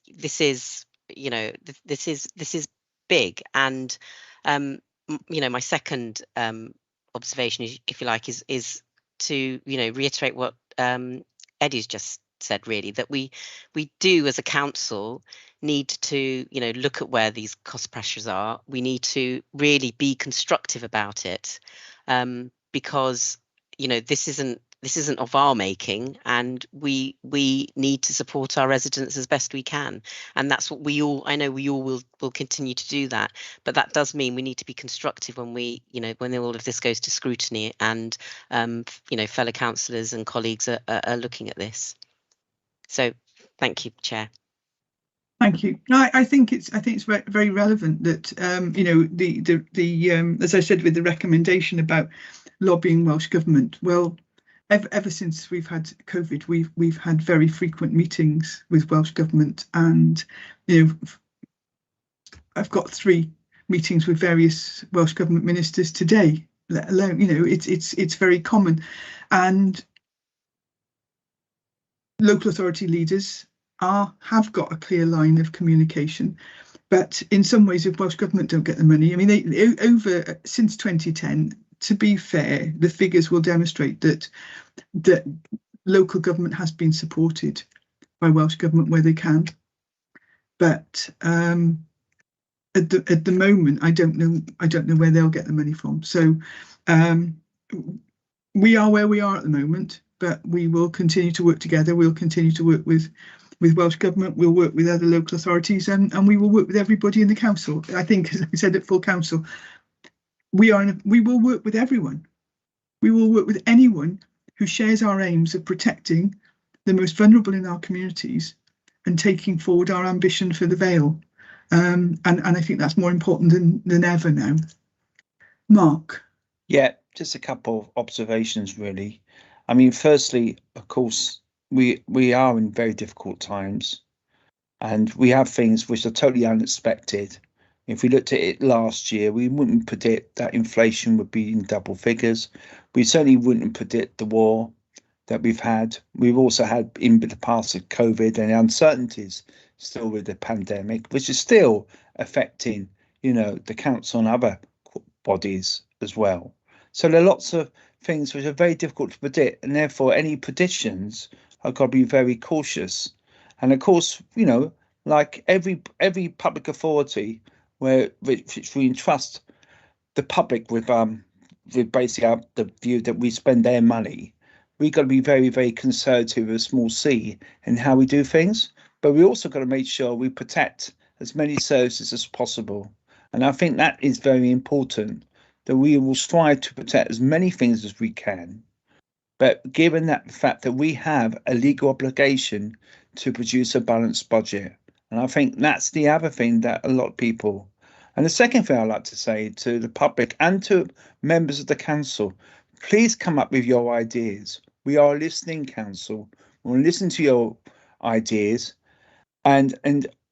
this is, you know, this is big. And you know, my second observation, if you like, is to, you know, reiterate what Eddie's just said, really, that we do as a council need to, you know, look at where these cost pressures are. We need to really be constructive about it, because, you know, this isn't of our making, and we need to support our residents as best we can. And that's what I know we all will continue to do that. But that does mean we need to be constructive when when all of this goes to scrutiny, and you know, fellow councillors and colleagues are looking at this. So thank you, Chair. Thank you. I think it's very, very relevant that you know, the as I said with the recommendation about lobbying Welsh Government. Well, ever since we've had COVID, we've had very frequent meetings with Welsh Government, and you know, I've got 3 meetings with various Welsh Government ministers today. Let alone, you know, it's very common, and local authority leaders have got a clear line of communication, but in some ways, if Welsh Government don't get the money, I mean, they over since 2010. To be fair, the figures will demonstrate that local government has been supported by Welsh Government where they can, but at the moment, I don't know where they'll get the money from. So we are where we are at the moment, but we will continue to work together. We'll continue to work with Welsh Government. We'll work with other local authorities, and we will work with everybody in the council. I think, as I said at full council, we will work with everyone. We will work with anyone who shares our aims of protecting the most vulnerable in our communities and taking forward our ambition for the Vale. And I think that's more important than ever now. Mark. Yeah, just a couple of observations, really. I mean, firstly, of course, we are in very difficult times, and we have things which are totally unexpected. If we looked at it last year, we wouldn't predict that inflation would be in double figures. We certainly wouldn't predict the war that we've had. We've also had in the past of COVID and uncertainties still with the pandemic, which is still affecting, you know, the council and other bodies as well. So there are lots of things which are very difficult to predict, and therefore any predictions have got to be very cautious. And of course, you know, like every public authority which we entrust the public with basically the view that we spend their money, we've got to be very, very conservative with a small c in how we do things. But we also got to make sure we protect as many services as possible. And I think that is very important, that we will strive to protect as many things as we can. But given that the fact that we have a legal obligation to produce a balanced budget. And I think that's the other thing that a lot of people. And the second thing I'd like to say to the public and to members of the council, please come up with your ideas. We are a listening council. We'll listen to your ideas. And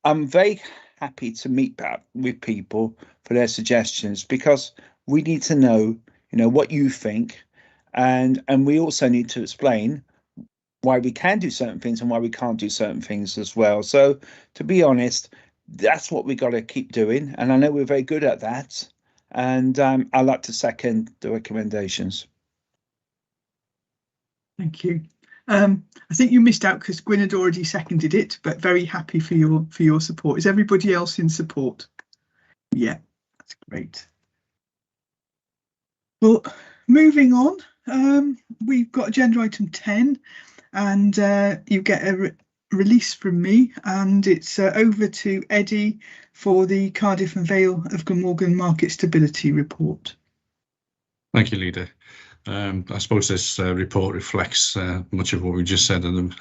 I'm very happy to meet with people for their suggestions, because we need to know, you know, what you think. And we also need to explain why we can do certain things and why we can't do certain things as well. So to be honest, that's what we got to keep doing. And I know we're very good at that. And I'd like to second the recommendations. Thank you. I think you missed out because Gwyn had already seconded it, but very happy for your support. Is everybody else in support? Yeah, that's great. Well, moving on, we've got agenda item 10, and you get a release from me, and it's over to Eddie for the Cardiff and Vale of Glamorgan Market Stability Report. Thank you, Leader. I suppose this report reflects much of what we just said in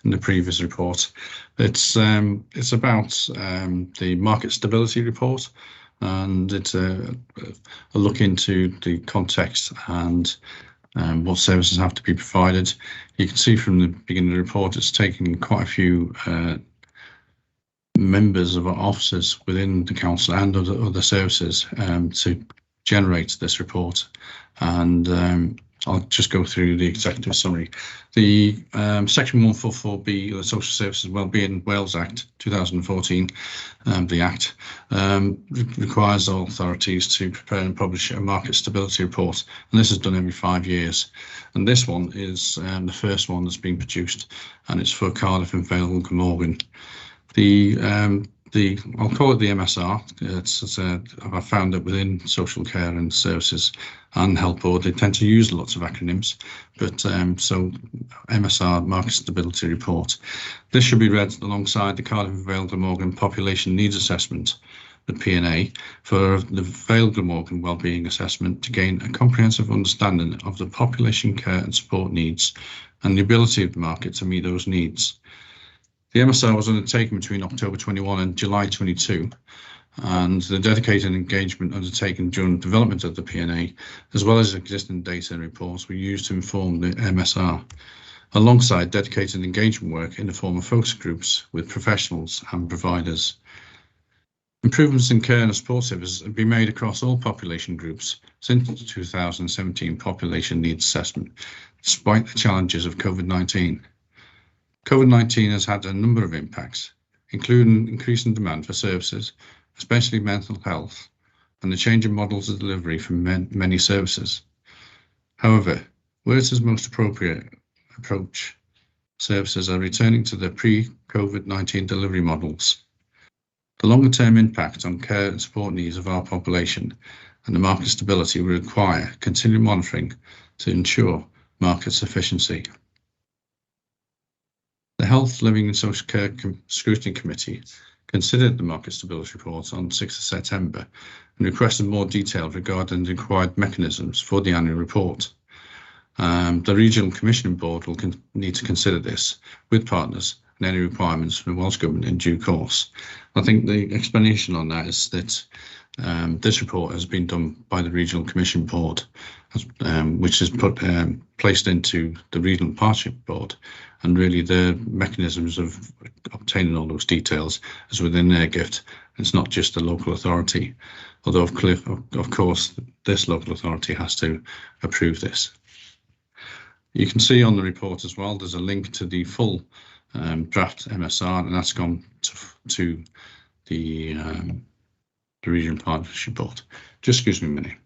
the previous report. It's about the market stability report, and it's a look into the context and what services have to be provided. You can see from the beginning of the report, it's taken quite a few members of our officers within the council and other services to generate this report. And I'll just go through the executive summary. The section 144B of the Social Services Wellbeing Wales Act 2014, the Act, requires all authorities to prepare and publish a market stability report, and this is done every 5 years. And this one is the first one that's been produced, and it's for Cardiff and Vale and Glamorgan. I'll call it the MSR. I found that within social care and services and health board, they tend to use lots of acronyms, but so MSR, Market Stability Report. This should be read alongside the Cardiff and Vale Glamorgan Population Needs Assessment, the P&A, for the Vale Glamorgan Wellbeing Assessment to gain a comprehensive understanding of the population care and support needs and the ability of the market to meet those needs. The MSR was undertaken between October 21 and July 22, and the dedicated engagement undertaken during the development of the P&A, as well as existing data and reports, were used to inform the MSR, alongside dedicated engagement work in the form of focus groups with professionals and providers. Improvements in care and support services have been made across all population groups since the 2017 Population Needs Assessment, despite the challenges of COVID-19. COVID-19 has had a number of impacts, including increasing demand for services, especially mental health, and the change in models of delivery from many services. However, where it is most appropriate approach, services are returning to their pre-COVID-19 delivery models. The longer-term impact on care and support needs of our population and the market stability will require continued monitoring to ensure market sufficiency. The Health, Living and Social Care Scrutiny Committee considered the Market Stability Report on 6th of September and requested more detail regarding the required mechanisms for the annual report. The Regional Commissioning Board will need to consider this with partners and any requirements from the Welsh Government in due course. I think the explanation on that is that this report has been done by the Regional Commission Board, which is placed into the Regional Partnership Board, and really the mechanisms of obtaining all those details is within their gift. It's not just the local authority, although of course this local authority has to approve this. You can see on the report as well, there's a link to the full draft MSR, and that's gone to the Regional Partnership Board. Just excuse me a minute.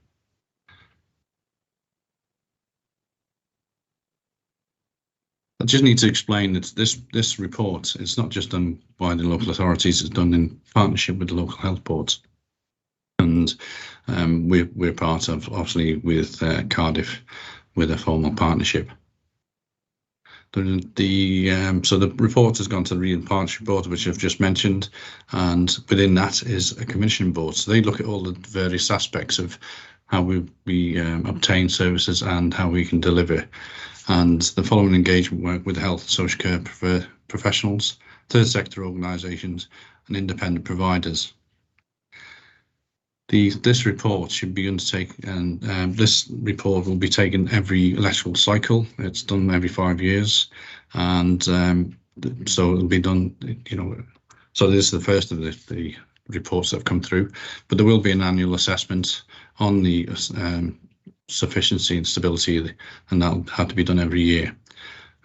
I just need to explain that this report is not just done by the local authorities, it's done in partnership with the local health boards. And we're part of, obviously, with Cardiff, with a formal partnership. So the report has gone to the Regional Partnership Board, which I've just mentioned, and within that is a commission board. So they look at all the various aspects of how we obtain services and how we can deliver. And the following engagement work with health and social care professionals, third sector organisations and independent providers. This report should be undertaken, and this report will be taken every electoral cycle. It's done every 5 years, and so it'll be done, so this is the first of the reports that have come through, but there will be an annual assessment on the sufficiency and stability, and that'll have to be done every year.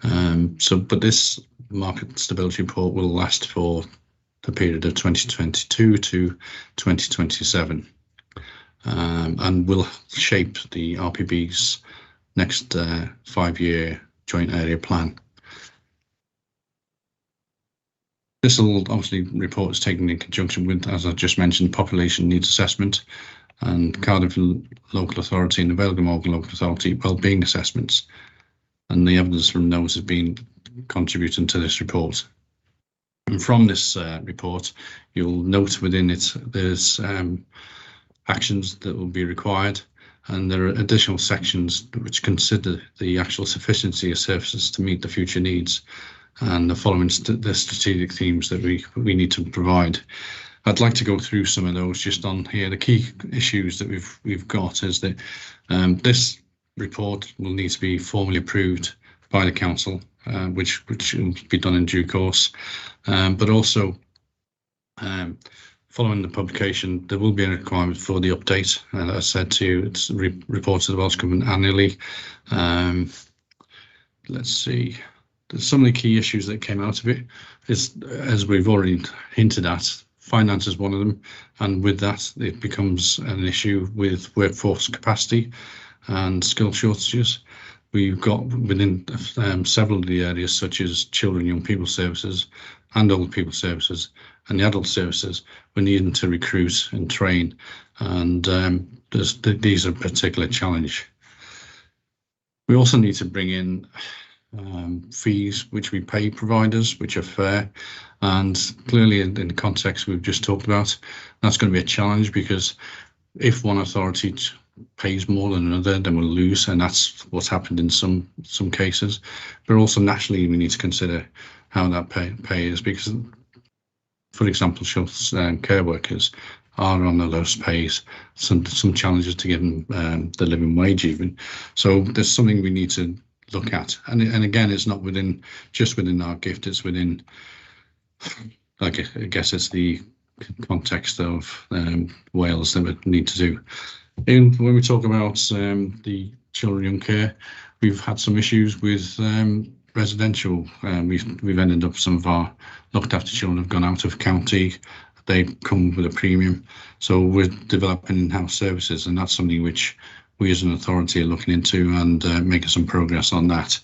But this market stability report will last for the period of 2022 to 2027, and will shape the RPB's next 5-year joint area plan. This will obviously report is taken in conjunction with, as I just mentioned, population needs assessment and Cardiff Local Authority and the Vale Glamorgan Local Authority wellbeing assessments, and the evidence from those has been contributing to this report. And from this report, you'll note within it there's actions that will be required, and there are additional sections which consider the actual sufficiency of services to meet the future needs and the following the strategic themes that we need to provide. I'd like to go through some of those just on here. The key issues that we've got is that this report will need to be formally approved by the council, which will be done in due course, but also following the publication, there will be a requirement for the update. As I said to you, it's reported to the Welsh Government annually. Let's see. Some of the key issues that came out of it is, as we've already hinted at, finance is one of them, and with that it becomes an issue with workforce capacity and skill shortages. We've got within several of the areas such as children and young people services and old people services and the adult services, we're needing to recruit and train, and these are a particular challenge. We also need to bring in fees which we pay providers, which are fair, and clearly in the context we've just talked about, that's going to be a challenge, because if one authority pays more than another, then we'll lose, and that's what's happened in some cases. But also nationally, we need to consider how that pay is, because, for example, short care workers are on the lowest pays, some challenges to give them the living wage even. So there's something we need to look at, and again, it's not just within our gift, it's within, I guess it's the context of Wales that we need to do. When we talk about the children young care, we've had some issues with residential. We've ended up, some of our looked after children have gone out of county. They come with a premium, so we're developing in-house services, and that's something which we as an authority are looking into and making some progress on that.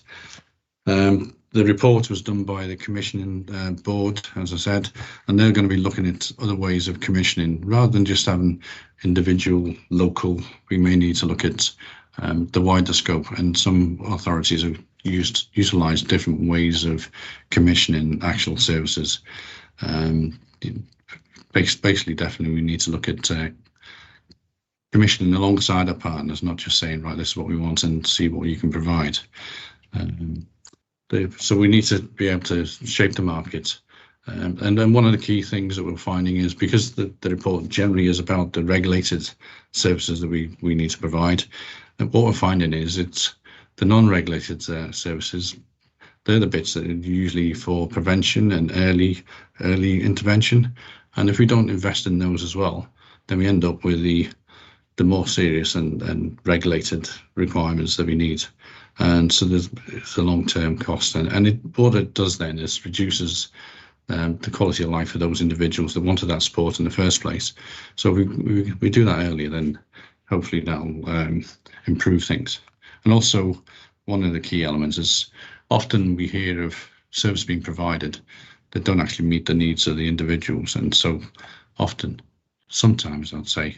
The report was done by the commissioning board, as I said, and they're going to be looking at other ways of commissioning rather than just having individual local. We may need to look at the wider scope, and some authorities have utilised different ways of commissioning actual services. Basically, definitely we need to look at commissioning alongside our partners, not just saying, right, this is what we want and see what you can provide. So we need to be able to shape the market. And then one of the key things that we're finding is, because the report generally is about the regulated services that we need to provide, and what we're finding is it's the non-regulated services. They're the bits that are usually for prevention and early intervention. And if we don't invest in those as well, then we end up with the more serious and regulated requirements that we need. And so it's a long-term cost, and what it does then is reduces the quality of life for those individuals that wanted that support in the first place. So if we do that earlier, then hopefully that'll improve things. And also, one of the key elements is often we hear of service being provided that don't actually meet the needs of the individuals, and so sometimes I'd say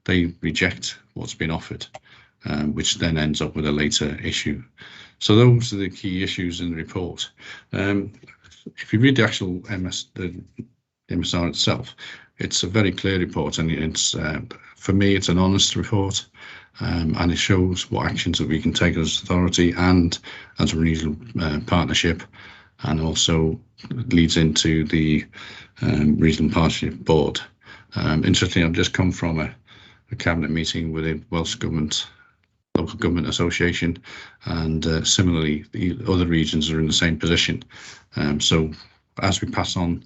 they reject what's been offered, which then ends up with a later issue. So those are the key issues in the report. If you read the actual MSR itself, it's a very clear report, and it's for me, it's an honest report, and it shows what actions that we can take as authority and as a regional partnership, and also leads into the regional partnership board. Interestingly, I've just come from a cabinet meeting with the Welsh Government Local Government Association, and similarly the other regions are in the same position. So as we pass on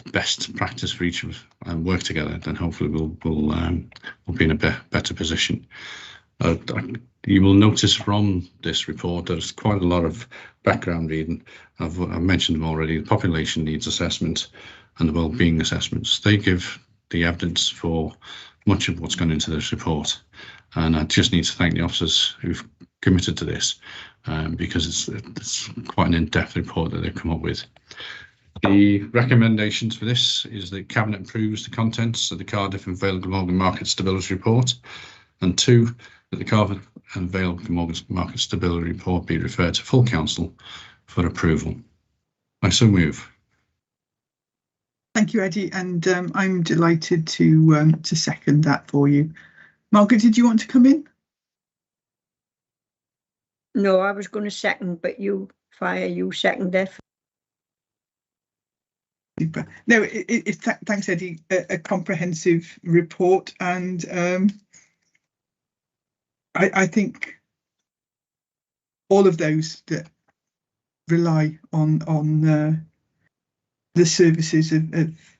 the best practice for each of us and work together, then hopefully we'll be in a better position. You will notice from this report there's quite a lot of background reading. I've mentioned them already. The population needs assessment and the wellbeing assessments. They give the evidence for much of what's gone into this report, and I just need to thank the officers who've committed to this, because it's quite an in-depth report that they've come up with. The recommendations for this is that Cabinet approves the contents of the Cardiff and Vale Glamorgan Market Stability Report, and 2, that the Cardiff and Vale Glamorgan Market Stability Report be referred to full council for approval. I so move. Thank you, Eddie, and I'm delighted to second that for you. Margaret, did you want to come in? No, I was going to second, but you second it. Super. No, thanks, Eddie. A comprehensive report, and I think all of those that rely on the services of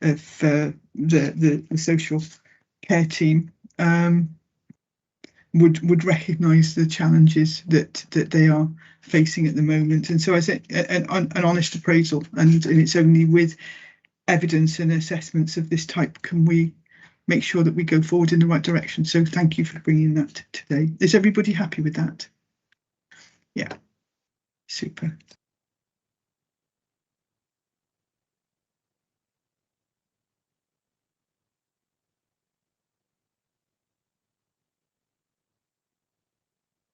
the social care team would recognise the challenges that they are facing at the moment. And so I said an honest appraisal, and it's only with evidence and assessments of this type can we make sure that we go forward in the right direction. So thank you for bringing that today. Is everybody happy with that? Yeah, super.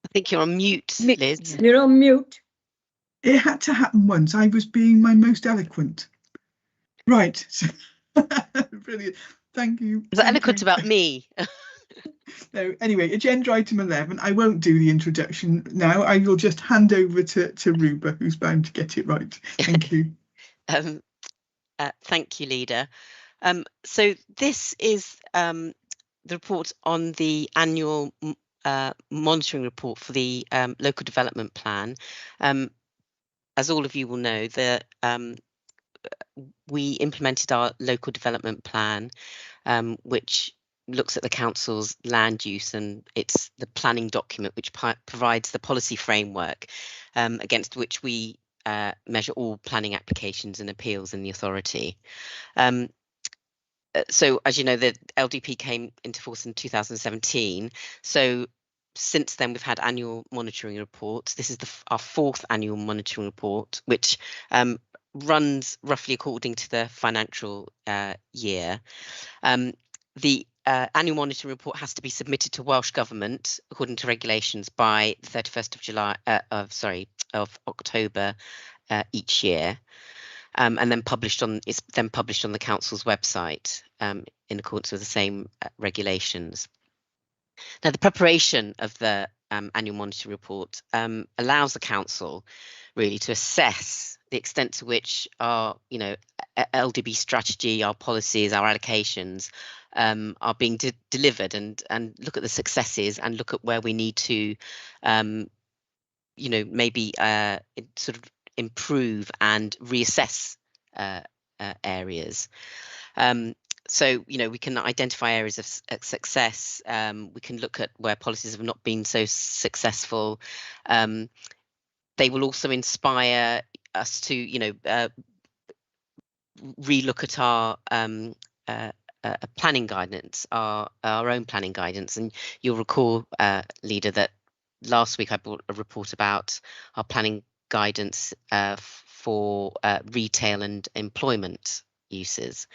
I think you're on mute, Liz. You're on mute. It had to happen once. I was being my most eloquent. Right. Brilliant. Thank you. Is that eloquent about me? No, anyway, agenda item 11. I won't do the introduction now. I will just hand over to Ruba, who's bound to get it right. Thank you. Thank you, Leader. So this is the report on the annual monitoring report for the local development plan. As all of you will know, we implemented our local development plan, which looks at the council's land use, and it's the planning document which provides the policy framework against which we measure all planning applications and appeals in the authority. So as you know, the LDP came into force in 2017. So since then, we've had annual monitoring reports. This is our fourth annual monitoring report, which runs roughly according to the financial year. The annual monitoring report has to be submitted to Welsh Government according to regulations by the 31st of October each year, and then it's then published on the council's website in accordance with the same regulations. Now, the preparation of the annual monitoring report allows the council really to assess the extent to which our, LDB strategy, our policies, our allocations are being delivered, and look at the successes and look at where we need to, maybe sort of improve and reassess areas. So, we can identify areas of success. We can look at where policies have not been so successful. They will also inspire us to, relook at our planning guidance, our own planning guidance. And you'll recall, Leader, that last week I brought a report about our planning guidance for retail and employment uses.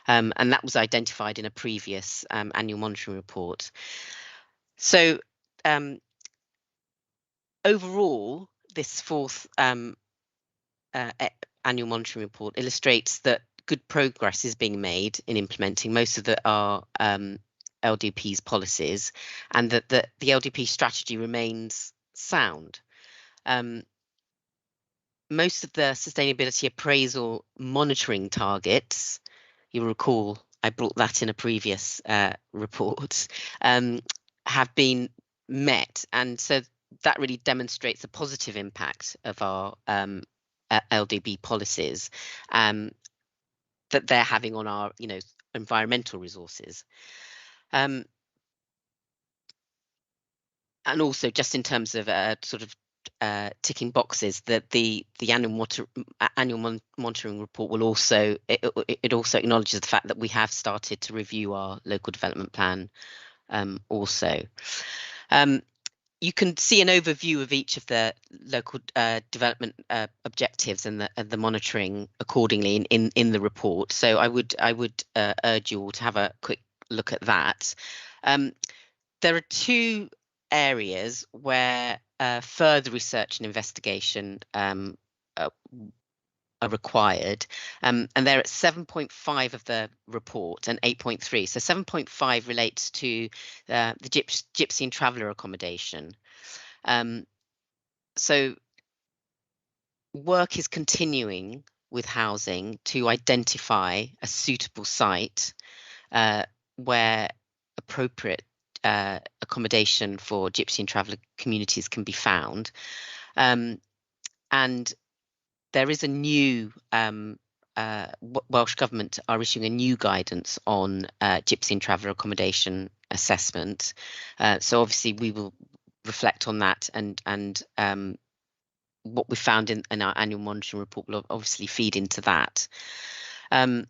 And that was identified in a previous annual monitoring report. So overall, this fourth annual monitoring report illustrates that good progress is being made in implementing most of our LDP's policies, and that the LDP strategy remains sound. Most of the sustainability appraisal monitoring targets, you'll recall I brought that in a previous report, have been met, and so that really demonstrates the positive impact of our LDB policies that they're having on our, environmental resources. And also, just in terms of sort of ticking boxes, that the annual monitoring report will also it also acknowledges the fact that we have started to review our local development plan also. You can see an overview of each of the local development objectives and the monitoring accordingly in the report. So I would urge you all to have a quick look at that. There are two areas where further research and investigation are required, and they're at 7.5 of the report and 8.3. So 7.5 relates to the gypsy and traveller accommodation. So work is continuing with housing to identify a suitable site where appropriate accommodation for gypsy and traveller communities can be found. And there is a new Welsh Government are issuing a new guidance on gypsy and traveller accommodation assessment. So obviously we will reflect on that, and what we found in our annual monitoring report will obviously feed into that. The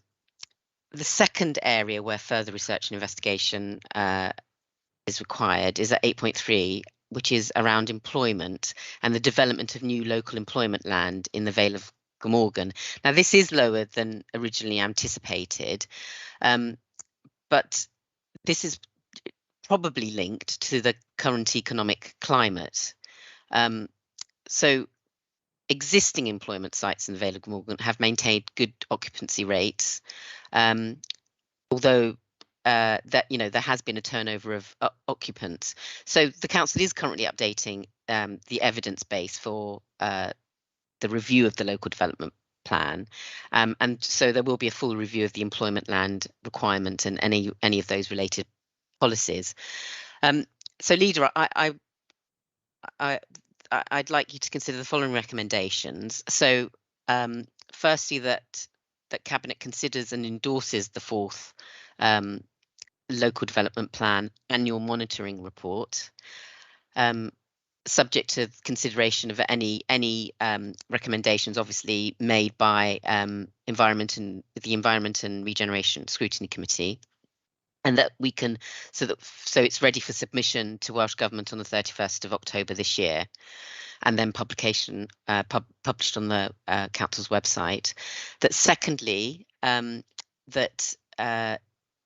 second area where further research and investigation is required is at 8.3, which is around employment and the development of new local employment land in the Vale of Glamorgan. Now, this is lower than originally anticipated, but this is probably linked to the current economic climate. So existing employment sites in the Vale of Glamorgan have maintained good occupancy rates, although that there has been a turnover of occupants. So the council is currently updating the evidence base for the review of the local development plan, and so there will be a full review of the employment land requirement and any of those related policies. So, Leader, I'd like you to consider the following recommendations. So, firstly, that Cabinet considers and endorses the fourth local development plan annual monitoring report, subject to consideration of any recommendations obviously made by the Environment and Regeneration Scrutiny Committee, and that we can so it's ready for submission to Welsh Government on the 31st of October this year, and then publication published on the council's website. That secondly, that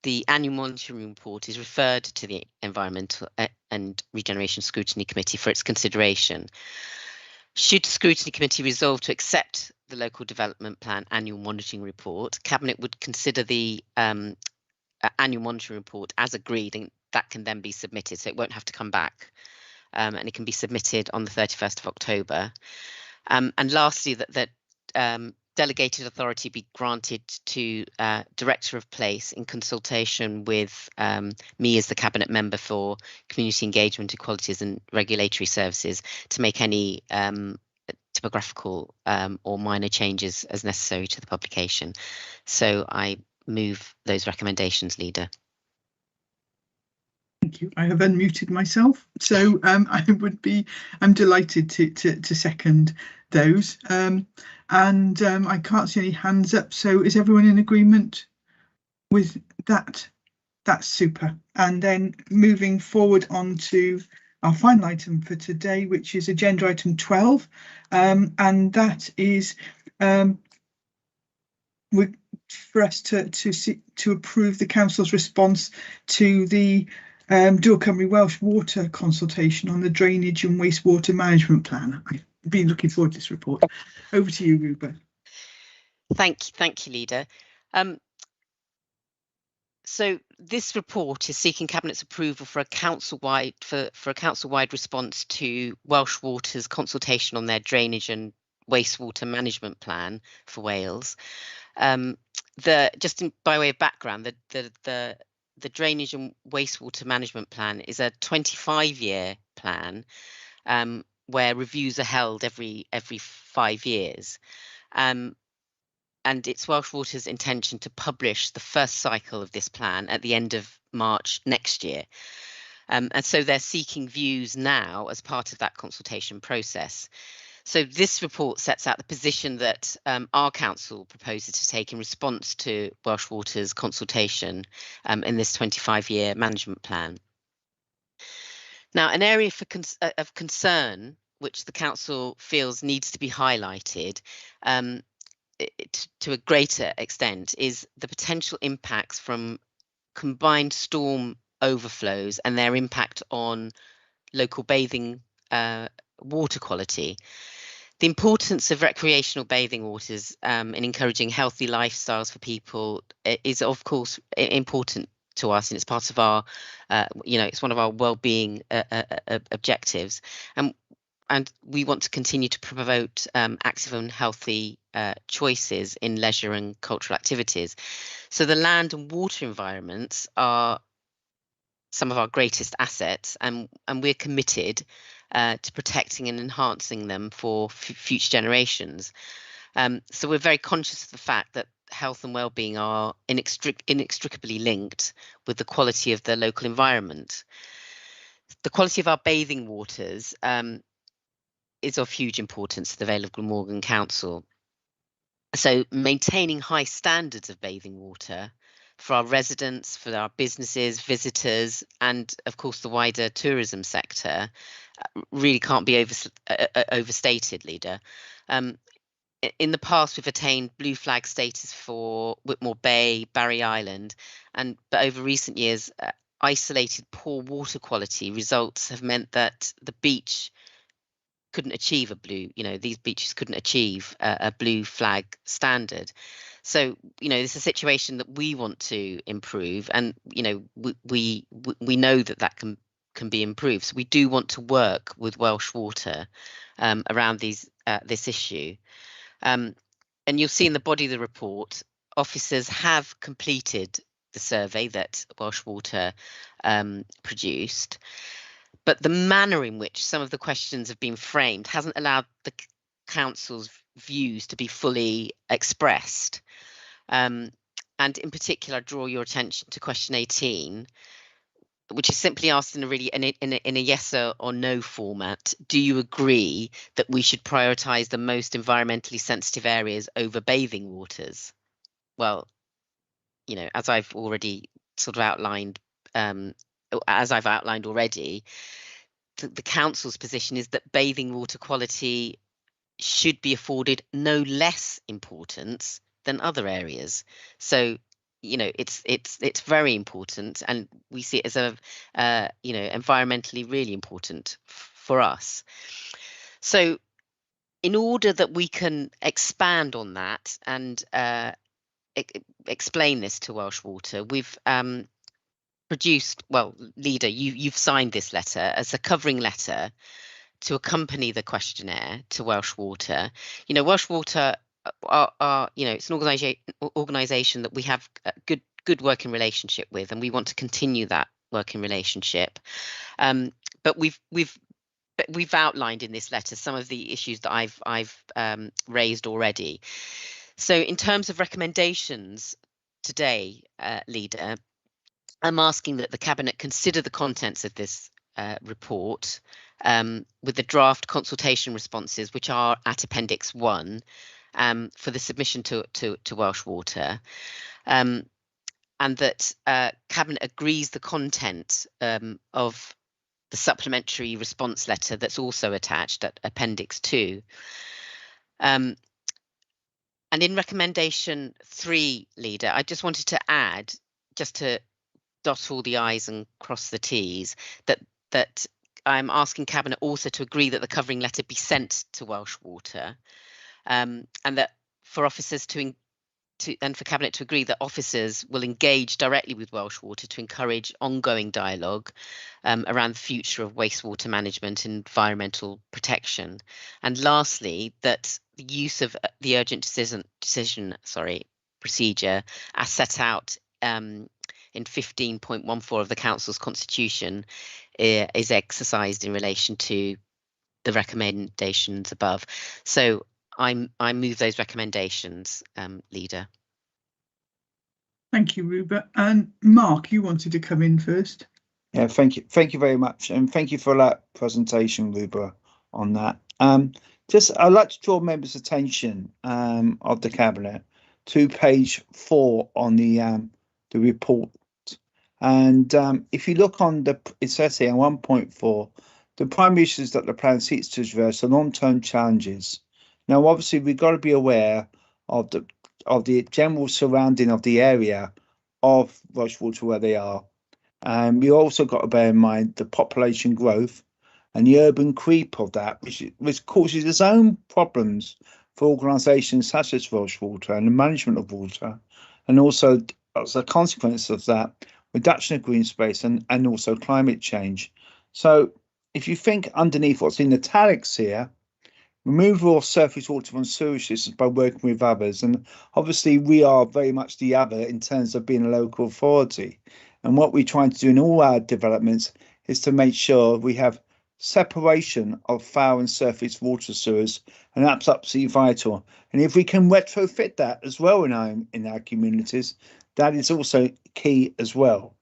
the annual monitoring report is referred to the Environmental and Regeneration Scrutiny Committee for its consideration. Should the Scrutiny Committee resolve to accept the Local Development Plan annual monitoring report, Cabinet would consider the annual monitoring report as agreed, and that can then be submitted, so it won't have to come back, and it can be submitted on the 31st of October. And lastly, that delegated authority be granted to Director of Place in consultation with me as the Cabinet Member for Community Engagement, Equalities and Regulatory Services to make any typographical or minor changes as necessary to the publication. So I move those recommendations, Leader. Thank you. I have unmuted myself, so I'm delighted to second those. And I can't see any hands up. So is everyone in agreement with that? That's super. And then moving forward on to our final item for today, which is agenda item 12, and that is for us to approve the council's response to the Dual Cymru Welsh water consultation on the drainage and wastewater management plan. I've been looking forward to this report. Over to you, Ruben. Thank you, Leader. So this report is seeking Cabinet's approval for a council-wide response to Welsh Water's consultation on their drainage and wastewater management plan for Wales. By way of background, the drainage and wastewater management plan is a 25-year plan where reviews are held every 5 years. And it's Welsh Water's intention to publish the first cycle of this plan at the end of March next year. And so they're seeking views now as part of that consultation process. So this report sets out the position that our council proposes to take in response to Welsh Water's consultation in this 25-year management plan. Now, an area of concern which the council feels needs to be highlighted to a greater extent is the potential impacts from combined storm overflows and their impact on local bathing water quality. The importance of recreational bathing waters in encouraging healthy lifestyles for people is, of course, important to us, and it's part of our, it's one of our well-being objectives, and we want to continue to promote active and healthy choices in leisure and cultural activities. So the land and water environments are some of our greatest assets, and we're committed to protecting and enhancing them for future generations. So we're very conscious of the fact that health and well-being are inextricably linked with the quality of the local environment. The quality of our bathing waters is of huge importance to the Vale of Glamorgan Council. So maintaining high standards of bathing water for our residents, for our businesses, visitors, and of course the wider tourism sector really can't be overstated, Leader. In the past, we've attained blue flag status for Whitmore Bay, Barry Island, but over recent years, isolated poor water quality results have meant that the beach couldn't achieve these beaches couldn't achieve a blue flag standard. So, this is a situation that we want to improve, and, we know that can be improved. So we do want to work with Welsh Water around this issue. And you'll see in the body of the report, officers have completed the survey that Welsh Water produced, but the manner in which some of the questions have been framed hasn't allowed the council's views to be fully expressed. And in particular, I draw your attention to question 18, which is simply asked in a yes or no format. Do you agree that we should prioritise the most environmentally sensitive areas over bathing waters? Well, as I've already sort of outlined, already, the council's position is that bathing water quality should be afforded no less importance than other areas. So, it's very important, and we see it as environmentally really important for us. So, in order that we can expand on that and explain this to Welsh Water, we've produced, Leader, you've signed this letter as a covering letter to accompany the questionnaire to Welsh Water. Welsh Water it's an organisation that we have a good working relationship with, and we want to continue that working relationship. But we've outlined in this letter some of the issues that I've raised already. So in terms of recommendations today, Leader, I'm asking that the Cabinet consider the contents of this report with the draft consultation responses, which are at Appendix 1, for the submission to Welsh Water, and that Cabinet agrees the content of the supplementary response letter that's also attached at Appendix 2. And in recommendation 3, Leader, I just wanted to add, just to dot all the I's and cross the T's, that I'm asking Cabinet also to agree that the covering letter be sent to Welsh Water, and that for officers and for Cabinet to agree that officers will engage directly with Welsh Water to encourage ongoing dialogue around the future of wastewater management and environmental protection. And lastly, that the use of the urgent decision procedure as set out in 15.14 of the Council's Constitution is exercised in relation to the recommendations above. So I move those recommendations, Leader. Thank you, Ruba. And Mark, you wanted to come in first. Yeah, thank you very much, and thank you for that presentation, Ruba, on that. I'd like to draw members' attention of the Cabinet to page 4 on the report. And if you look on it says here 1.4, the primary issues that the plan seeks to address are long-term challenges. Now, obviously, we've got to be aware of the general surrounding of the area of Welsh Water where they are. And we also got to bear in mind the population growth and the urban creep of that, which causes its own problems for organisations such as Welsh Water and the management of water, and also as a consequence of that, reduction of green space and also climate change. So if you think underneath what's in italics here, removal of surface water from sewage systems by working with others. And obviously we are very much the other in terms of being a local authority. And what we're trying to do in all our developments is to make sure we have separation of foul and surface water sewers, and that's absolutely vital. And if we can retrofit that as well in our communities, that is also key as well.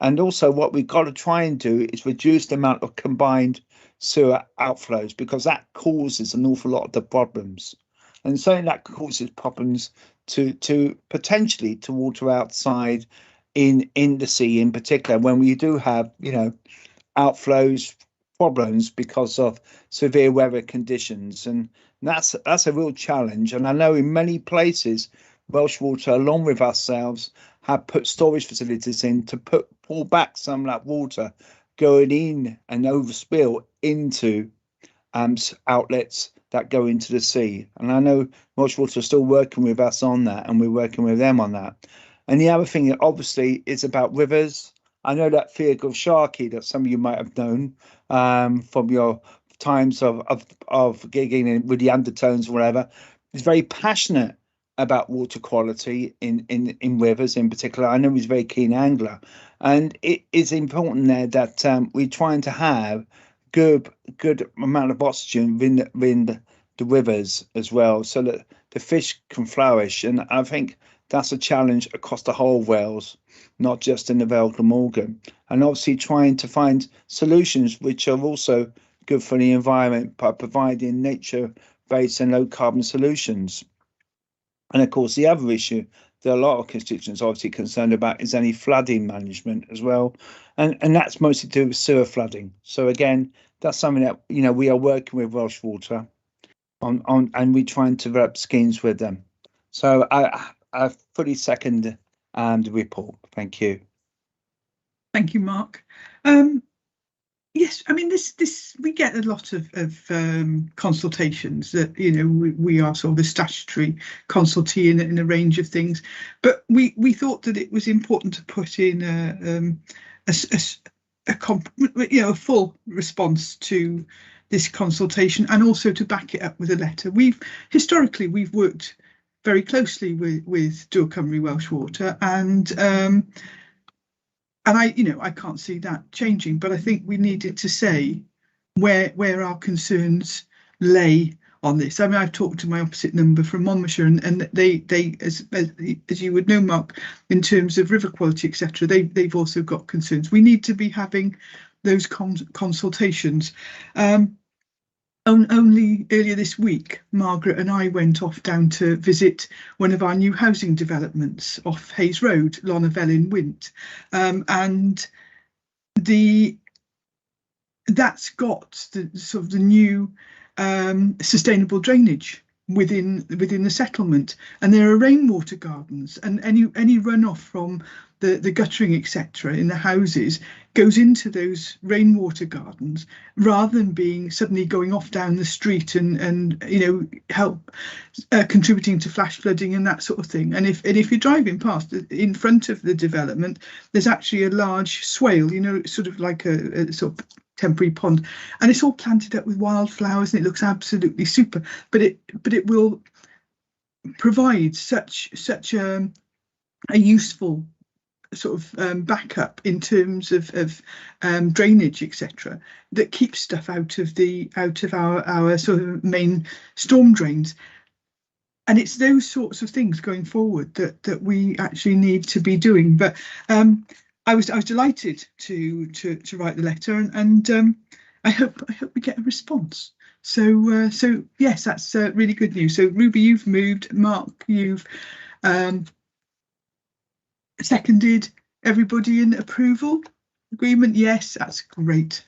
And also what we've got to try and do is reduce the amount of combined sewer outflows, because that causes an awful lot of the problems. And so that causes problems to potentially to water outside in the sea in particular, when we do have, you know, outflows problems because of severe weather conditions. And that's a real challenge. And I know in many places Welsh Water, along with ourselves, have put storage facilities in to pull back some of that water going in and overspill into outlets that go into the sea. And I know Welsh Water are still working with us on that, and we're working with them on that. And the other thing, obviously, is about rivers. I know that Fiacre Sharkey, that some of you might have known from your times of gigging with the undertones or whatever, is very passionate about water quality in rivers in particular. I know he's a very keen angler, and it is important there that we're trying to have good amount of oxygen in the rivers as well, so that the fish can flourish. And I think that's a challenge across the whole of Wales, not just in the Vale Glamorgan. And obviously trying to find solutions which are also good for the environment by providing nature-based and low-carbon solutions. And of course, the other issue that a lot of constituents are obviously concerned about is any flooding management as well. And that's mostly to do with sewer flooding. So again, that's something that, you know, we are working with Welsh Water on and we're trying to develop schemes with them. So I fully second the report. Thank you. Thank you, Mark. Yes, I mean, this we get a lot of consultations that, you know, we are sort of a statutory consultee in a range of things, but we thought that it was important to put in a full response to this consultation, and also to back it up with a letter. Historically we've worked very closely with Dŵr Cymru Welsh Water, and I can't see that changing, but I think we needed to say where our concerns lay on this. I mean, I've talked to my opposite number from Monmouthshire, and they as you would know, Mark, in terms of river quality, etc., they've also got concerns. We need to be having those consultations. Only earlier this week, Margaret and I went off down to visit one of our new housing developments off Hayes Road, Lonnafelin Wynt, and that's got the sort of the new sustainable drainage within the settlement, and there are rainwater gardens, and any runoff from the guttering, etc., in the houses goes into those rainwater gardens, rather than being suddenly going off down the street and you know, help contributing to flash flooding and that sort of thing. And if you're driving past, in front of the development, there's actually a large swale, you know, sort of like a sort of temporary pond, and it's all planted up with wildflowers, and it looks absolutely super. But it will provide such a useful sort of backup in terms of drainage, etc., that keeps stuff out of our sort of main storm drains. And it's those sorts of things going forward that we actually need to be doing. But I was delighted to write the letter, and I hope we get a response. So yes, that's really good news. So Ruby, you've moved. Mark, you've seconded. Everybody in approval? Agreement? Yes, that's great.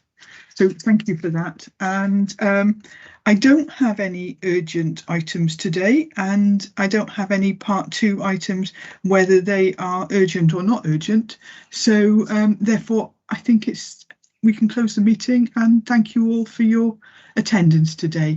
So thank you for that. And I don't have any urgent items today, and I don't have any part 2 items, whether they are urgent or not urgent. So therefore, I think it's we can close the meeting, and thank you all for your attendance today.